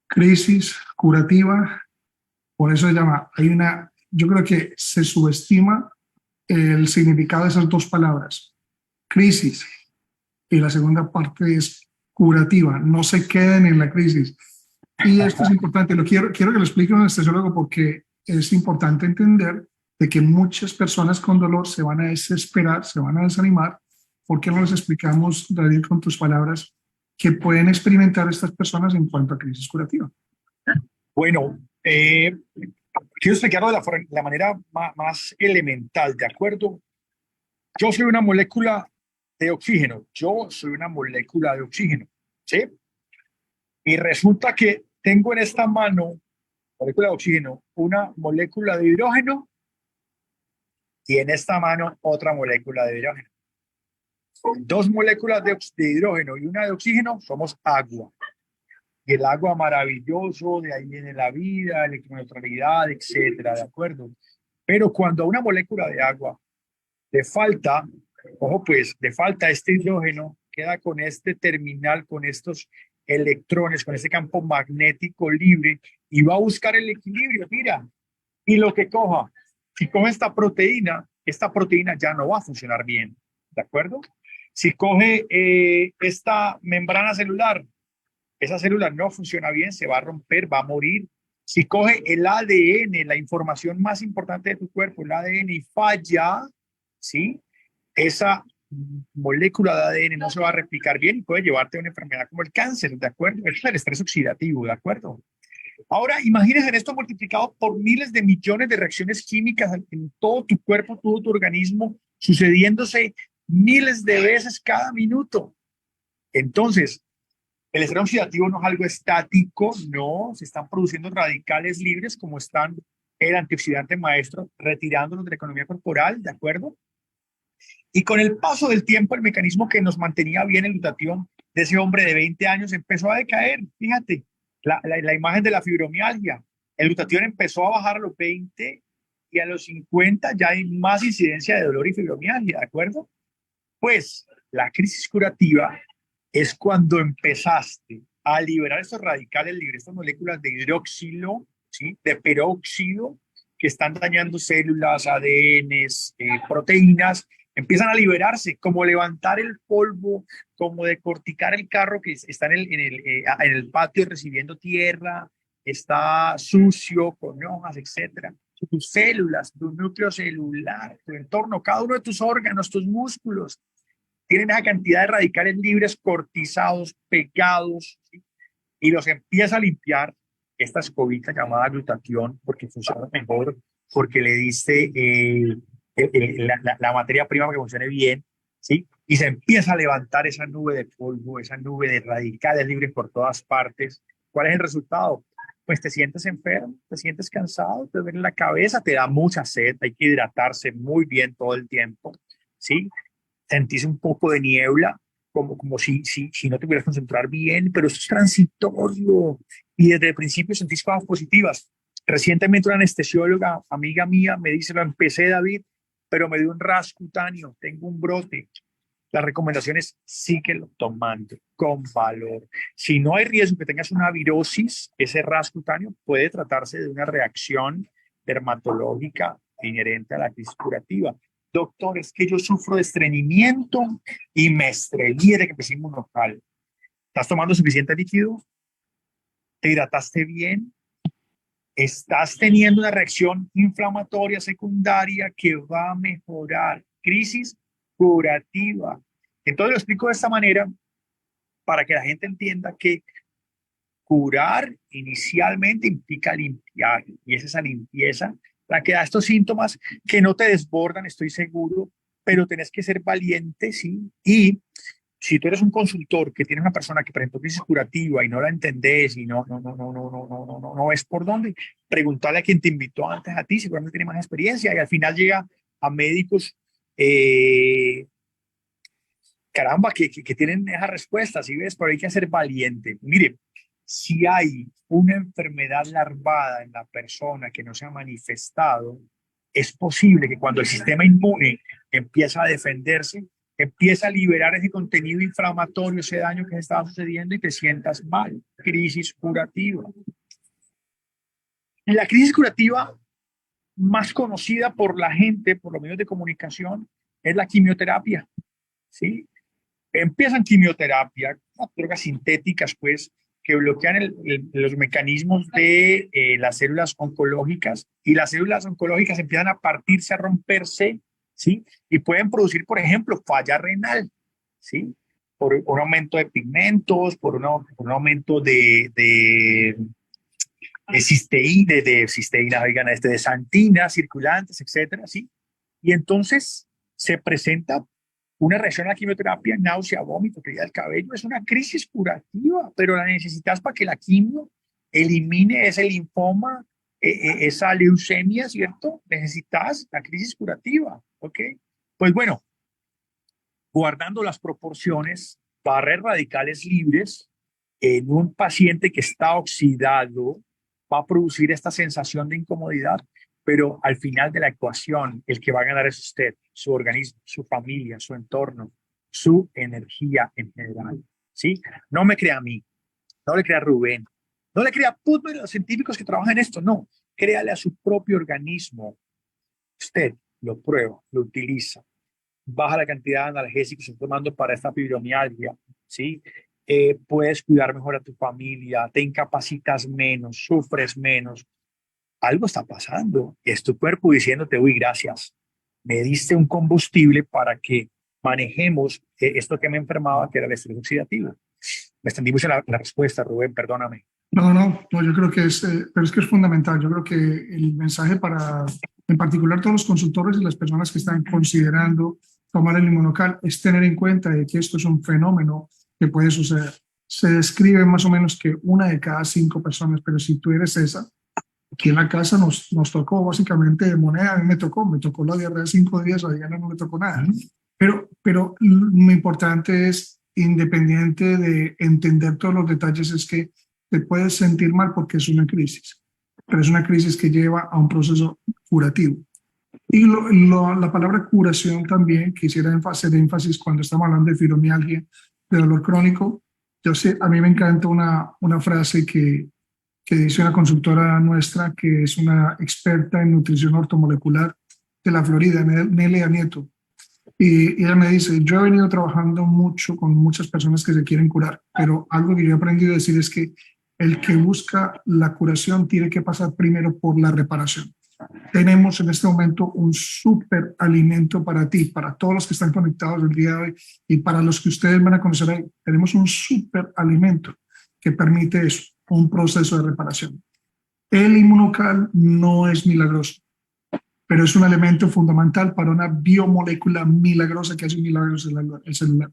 Crisis curativa, por eso se llama, yo creo que se subestima el significado de esas dos palabras, crisis, y la segunda parte es curativa. No se queden en la crisis. Y esto es importante, quiero que lo explique un anestesiólogo porque es importante entender de que muchas personas con dolor se van a desesperar, se van a desanimar. ¿Por qué no les explicamos, David, con tus palabras, qué pueden experimentar estas personas en cuanto a crisis curativa? Bueno, quiero explicarlo de la manera más elemental, ¿de acuerdo? Yo soy una molécula de oxígeno, ¿sí? Y resulta que tengo en esta mano, molécula de oxígeno, una molécula de hidrógeno y en esta mano otra molécula de hidrógeno. Dos moléculas de hidrógeno y una de oxígeno somos agua. Y el agua maravilloso, de ahí viene la vida, electroneutralidad, etcétera, ¿de acuerdo? Pero cuando a una molécula de agua le falta, ojo pues, le falta este hidrógeno, queda con este terminal, con estos electrones, con este campo magnético libre y va a buscar el equilibrio, mira, y lo que coja, si coge esta proteína ya no va a funcionar bien, ¿de acuerdo? Si coge esta membrana celular, esa célula no funciona bien, se va a romper, va a morir. Si coge el ADN, la información más importante de tu cuerpo, el ADN, y falla, ¿sí? Esa molécula de ADN no se va a replicar bien y puede llevarte a una enfermedad como el cáncer, ¿de acuerdo? Eso es el estrés oxidativo, ¿de acuerdo? Ahora, imagínense esto multiplicado por miles de millones de reacciones químicas en todo tu cuerpo, todo tu organismo, sucediéndose miles de veces cada minuto. Entonces, el estrés oxidativo no es algo estático, no, se están produciendo radicales libres como están el antioxidante maestro retirándonos de la economía corporal, ¿de acuerdo? Y con el paso del tiempo, el mecanismo que nos mantenía bien el glutatión de ese hombre de 20 años empezó a decaer. Fíjate, la imagen de la fibromialgia. El glutatión empezó a bajar a los 20 y a los 50 ya hay más incidencia de dolor y fibromialgia, ¿de acuerdo? Pues la crisis curativa es cuando empezaste a liberar estos radicales libres, estas moléculas de hidroxilo, ¿sí? De peróxido, que están dañando células, ADNs, proteínas, empiezan a liberarse, como levantar el polvo, como decorticar el carro que está en el patio recibiendo tierra, está sucio, con hojas, etcétera. Tus células, tu núcleo celular, tu entorno, cada uno de tus órganos, tus músculos, tienen esa cantidad de radicales libres cortizados, pegados, ¿sí? Y los empieza a limpiar esta escobita llamada glutatión porque funciona mejor, porque le diste la materia prima para que funcione bien, ¿sí? Y se empieza a levantar esa nube de polvo, esa nube de radicales libres por todas partes. ¿Cuál es el resultado? Pues te sientes enfermo, te sientes cansado, te duele la cabeza, te da mucha sed, hay que hidratarse muy bien todo el tiempo, ¿sí? Sentís un poco de niebla, como si no te pudieras concentrar bien, pero eso es transitorio y desde el principio sentís cosas positivas. Recientemente una anestesióloga, amiga mía, me dice, lo empecé, David, pero me dio un ras cutáneo, tengo un brote. La recomendación es síguelo tomando con valor. Si no hay riesgo que tengas una virosis, ese ras cutáneo puede tratarse de una reacción dermatológica inherente a la crisis curativa. Doctor, es que yo sufro de estreñimiento y me estreñí de que empecé inmunocal. ¿Estás tomando suficiente líquido? ¿Te hidrataste bien? ¿Estás teniendo una reacción inflamatoria secundaria que va a mejorar? Crisis curativa. Entonces lo explico de esta manera para que la gente entienda que curar inicialmente implica limpiar y es esa limpieza la que da estos síntomas que no te desbordan, estoy seguro, pero tenés que ser valiente, ¿sí? Y si tú eres un consultor que tiene una persona que presentó crisis curativa y no la entendés y no ves por dónde, preguntarle a quien te invitó antes a ti, seguramente tiene más experiencia y al final llega a médicos, caramba, que tienen esa respuesta, ¿sí ves? Pero hay que ser valiente. Mire, si hay una enfermedad larvada en la persona que no se ha manifestado, es posible que cuando el sistema inmune empieza a defenderse, empieza a liberar ese contenido inflamatorio, ese daño que estaba sucediendo y te sientas mal. Crisis curativa. La crisis curativa más conocida por la gente, por los medios de comunicación, es la quimioterapia, ¿sí? Empiezan quimioterapia, drogas sintéticas, pues, que bloquean los mecanismos de las células oncológicas, y las células oncológicas empiezan a partirse, a romperse, ¿sí? Y pueden producir, por ejemplo, falla renal, ¿sí? Por un aumento de pigmentos, por un aumento de cisteína, oigan, de santina, circulantes, etcétera, ¿sí? Y entonces se presenta una reacción a la quimioterapia, náusea, vómito, caída del cabello. Es una crisis curativa, pero la necesitas para que la quimio elimine ese linfoma, esa leucemia, ¿cierto? Necesitas la crisis curativa, ¿ok? Pues bueno, guardando las proporciones, barreras radicales libres en un paciente que está oxidado va a producir esta sensación de incomodidad, pero al final de la ecuación, el que va a ganar es usted, su organismo, su familia, su entorno, su energía en general. ¿Sí? No me crea a mí, no le crea a Rubén, no le crea a Putman y los científicos que trabajan en esto, no. Créale a su propio organismo. Usted lo prueba, lo utiliza, baja la cantidad de analgésicos que estás tomando para esta fibromialgia, ¿sí? Puedes cuidar mejor a tu familia, te incapacitas menos, sufres menos. Algo está pasando. Es tu cuerpo diciéndote, uy, gracias, me diste un combustible para que manejemos esto que me enfermaba, que era el estrés oxidativo. Me extendí mucho la respuesta, Rubén, perdóname. No, yo creo que pero es que es fundamental. Yo creo que el mensaje para, en particular, todos los consultores y las personas que están considerando tomar el inmunocal es tener en cuenta de que esto es un fenómeno que puede suceder. Se describe más o menos que 1 de cada 5 personas, pero si tú eres esa, aquí en la casa nos tocó básicamente de moneda. A mí me tocó la diarrea 5 días, a Diana no le tocó nada. Pero lo importante es, independiente de entender todos los detalles, es que te puedes sentir mal porque es una crisis, pero es una crisis que lleva a un proceso curativo. Y la palabra curación también quisiera hacer énfasis cuando estamos hablando de fibromialgia, de dolor crónico. Yo sé, a mí me encanta una frase que dice una consultora nuestra que es una experta en nutrición ortomolecular de la Florida, Nelia Nieto. Y ella me dice, yo he venido trabajando mucho con muchas personas que se quieren curar, pero algo que yo he aprendido a decir es que el que busca la curación tiene que pasar primero por la reparación. Tenemos en este momento un súper alimento para ti, para todos los que están conectados el día de hoy y para los que ustedes van a conocer ahí. Tenemos un súper alimento que permite eso, un proceso de reparación. El inmunocal no es milagroso, pero es un elemento fundamental para una biomolécula milagrosa que hace un milagro el celular.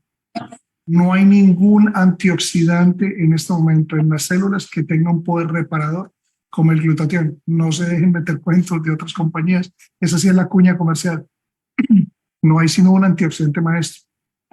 No hay ningún antioxidante en este momento en las células que tenga un poder reparador como el glutatión. No se dejen meter cuentos de otras compañías. Esa sí es la cuña comercial. No hay sino un antioxidante maestro.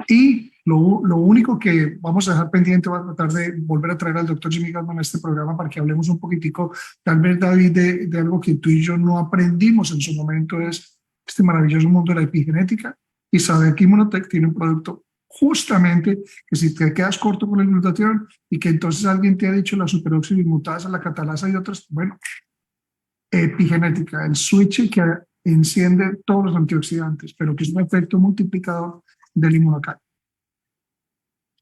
Y lo único que vamos a dejar pendiente, voy a tratar de volver a traer al doctor Jimmy Gottman a este programa para que hablemos un poquitico, tal vez, David, de algo que tú y yo no aprendimos en su momento, es este maravilloso mundo de la epigenética. Y saber que Immunotech tiene un producto justamente que si te quedas corto con el glutatión y que entonces alguien te ha dicho la superoxidimutasa, la catalasa y otras, bueno, epigenética, el switch que enciende todos los antioxidantes, pero que es un efecto multiplicador del inmunocal.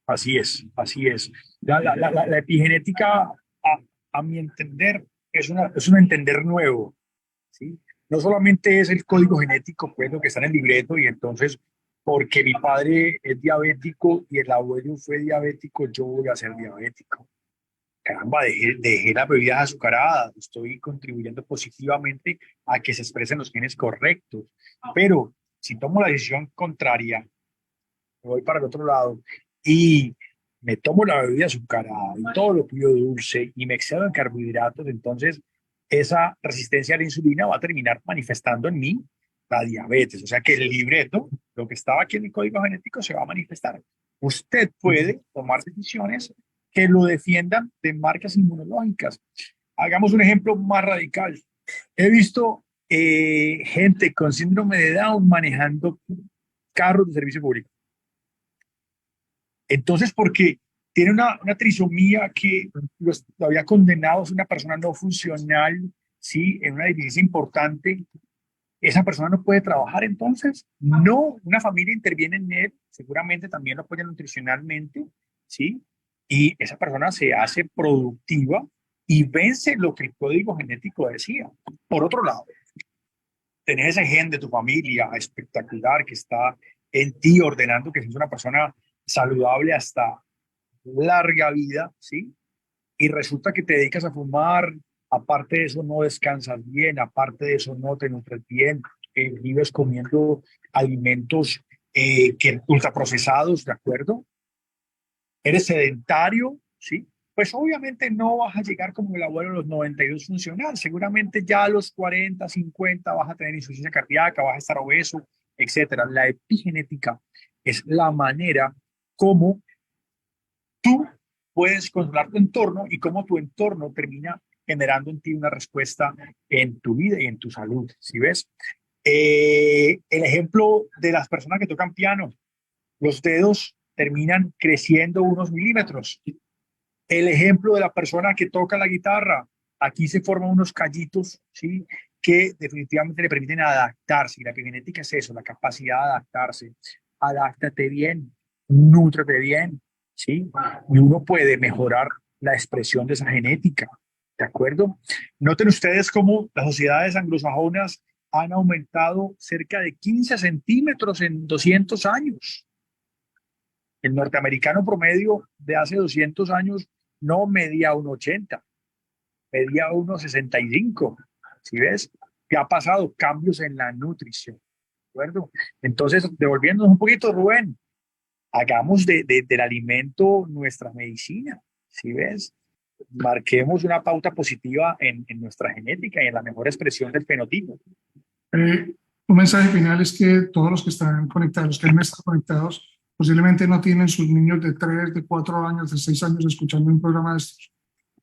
Así es, así es. La epigenética, a mi entender, es un entender nuevo, ¿sí? No solamente es el código genético, pues lo que está en el libreto, y entonces, porque mi padre es diabético y el abuelo fue diabético, yo voy a ser diabético. Caramba, dejé las bebidas azucaradas, estoy contribuyendo positivamente a que se expresen los genes correctos. Pero si tomo la decisión contraria, me voy para el otro lado y me tomo la bebida azucarada y todo lo pido dulce y me excedo en carbohidratos, entonces esa resistencia a la insulina va a terminar manifestando en mí la diabetes. O sea que el libreto, lo que estaba aquí en el código genético, se va a manifestar. Usted puede tomar decisiones que lo defiendan de marcas inmunológicas. Hagamos un ejemplo más radical. He visto gente con síndrome de Down manejando carros de servicio público. Entonces, porque tiene una trisomía que lo había condenado, es una persona no funcional, ¿sí? En una deficiencia importante, esa persona no puede trabajar entonces. No, una familia interviene en él, seguramente también lo apoya nutricionalmente, ¿sí? y esa persona se hace productiva y vence lo que el código genético decía. Por otro lado, tenés ese gen de tu familia espectacular que está en ti ordenando que seas una persona saludable hasta larga vida, ¿sí? Y resulta que te dedicas a fumar, aparte de eso no descansas bien, aparte de eso no te nutres bien, vives comiendo alimentos que ultraprocesados, ¿de acuerdo? Eres sedentario, ¿sí? Pues obviamente no vas a llegar como el abuelo de los 92 funcional. Seguramente ya a los 40, 50 vas a tener insuficiencia cardíaca, vas a estar obeso, etcétera. La epigenética es la manera como tú puedes controlar tu entorno y cómo tu entorno termina generando en ti una respuesta en tu vida y en tu salud. ¿Sí ves? El ejemplo de las personas que tocan piano, los dedos terminan creciendo unos milímetros. El ejemplo de la persona que toca la guitarra, aquí se forman unos callitos, ¿sí? Que definitivamente le permiten adaptarse. Y la epigenética es eso, la capacidad de adaptarse. Adáptate bien, nútrate bien, ¿sí? Y uno puede mejorar la expresión de esa genética, ¿de acuerdo? Noten ustedes cómo las sociedades anglosajonas han aumentado cerca de 15 centímetros en 200 años. El norteamericano promedio de hace 200 años no medía 1,80, medía 1,65. ¿Sí ves? ¿Qué ha pasado? Cambios en la nutrición. ¿De acuerdo? Entonces, devolviéndonos un poquito, Rubén, hagamos del alimento nuestra medicina. ¿Sí ves? Marquemos una pauta positiva en nuestra genética y en la mejor expresión del fenotipo. Eh, un mensaje final es que todos los que están conectados, los que han estado conectados, posiblemente no tienen sus niños de 3, de 4 años, de 6 años escuchando un programa de estos,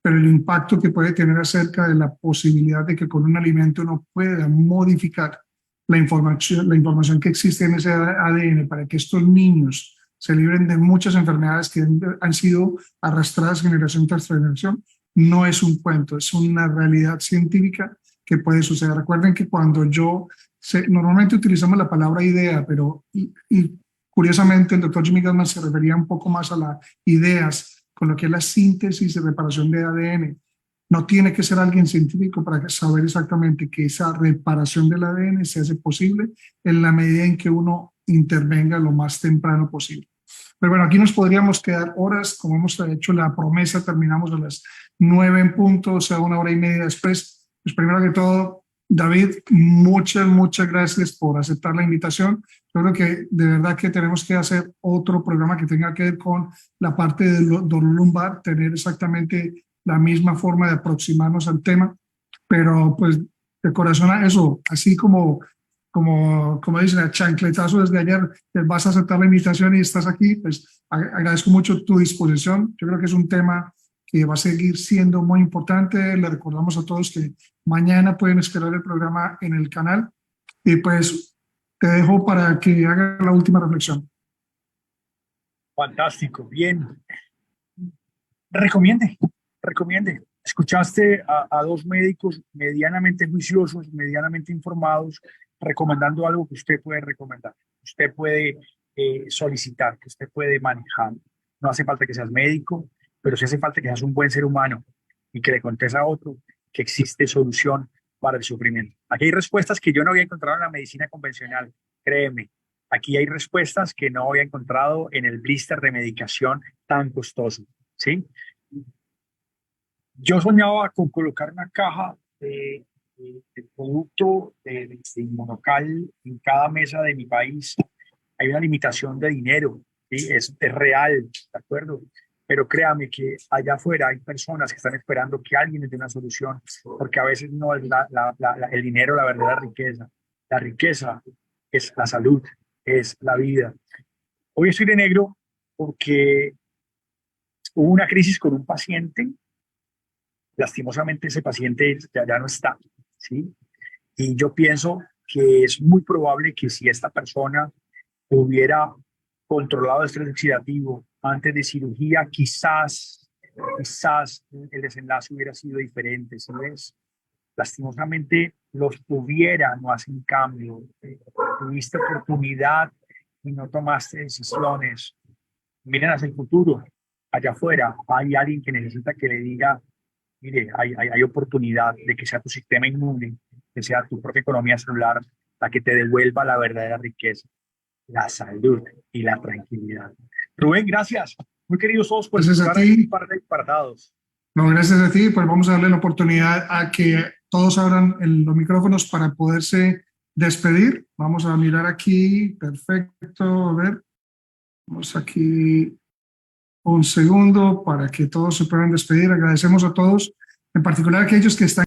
pero el impacto que puede tener acerca de la posibilidad de que con un alimento uno pueda modificar la información que existe en ese ADN para que estos niños se libren de muchas enfermedades que han sido arrastradas generación tras generación, no es un cuento, es una realidad científica que puede suceder. Recuerden que cuando normalmente utilizamos la palabra idea, pero y curiosamente el doctor Jimmy Gottman se refería un poco más a las ideas, con lo que es la síntesis y reparación de ADN. No tiene que ser alguien científico para saber exactamente que esa reparación del ADN se hace posible en la medida en que uno intervenga lo más temprano posible. Pero bueno, aquí nos podríamos quedar horas, como hemos hecho la promesa, terminamos a las 9 en punto, o sea, 1 hora y media después. Pues primero que todo, David, muchas gracias por aceptar la invitación. Yo creo que de verdad que tenemos que hacer otro programa que tenga que ver con la parte del dolor lumbar, tener exactamente la misma forma de aproximarnos al tema, pero pues de corazón a eso, así como dicen, a chancletazo desde ayer, vas a aceptar la invitación y estás aquí, pues agradezco mucho tu disposición. Yo creo que es un tema que va a seguir siendo muy importante. Le recordamos a todos que mañana pueden esperar el programa en el canal y pues te dejo para que haga la última reflexión. Fantástico, bien. Recomiende, recomiende. Escuchaste a dos médicos medianamente juiciosos, medianamente informados, recomendando algo que usted puede recomendar, que usted puede solicitar, que usted puede manejar. No hace falta que seas médico, pero sí hace falta que seas un buen ser humano y que le contes a otro que existe solución para el sufrimiento. Aquí hay respuestas que yo no había encontrado en la medicina convencional, créeme. Aquí hay respuestas que no había encontrado en el blister de medicación tan costoso. ¿Sí? Yo soñaba con colocar una caja de producto de Inmunocal en cada mesa de mi país. Hay una limitación de dinero, ¿sí? Es real, ¿de acuerdo? Pero créame que allá afuera hay personas que están esperando que alguien les dé una solución, porque a veces no es el dinero la verdadera riqueza. La riqueza es la salud, es la vida. Hoy estoy de negro porque hubo una crisis con un paciente. Lastimosamente ese paciente ya no está, ¿sí? Y yo pienso que es muy probable que si esta persona hubiera controlado el estrés oxidativo antes de cirugía, quizás el desenlace hubiera sido diferente, ¿sí ves? Lastimosamente los tuviera, no hacen cambio. Tuviste oportunidad y no tomaste decisiones. Miren hacia el futuro. allá afuera hay alguien que necesita que le diga, mire, hay oportunidad de que sea tu sistema inmune, que sea tu propia economía celular, la que te devuelva la verdadera riqueza, la salud y la tranquilidad. Rubén, gracias. Muy queridos todos por Gracias a escuchar ahí un ti. par de apartados. No, gracias a ti. Pues vamos a darle la oportunidad a que todos abran los micrófonos para poderse despedir. Vamos a mirar aquí. Perfecto. A ver. Vamos aquí un segundo para que todos se puedan despedir. Agradecemos a todos, en particular a aquellos que están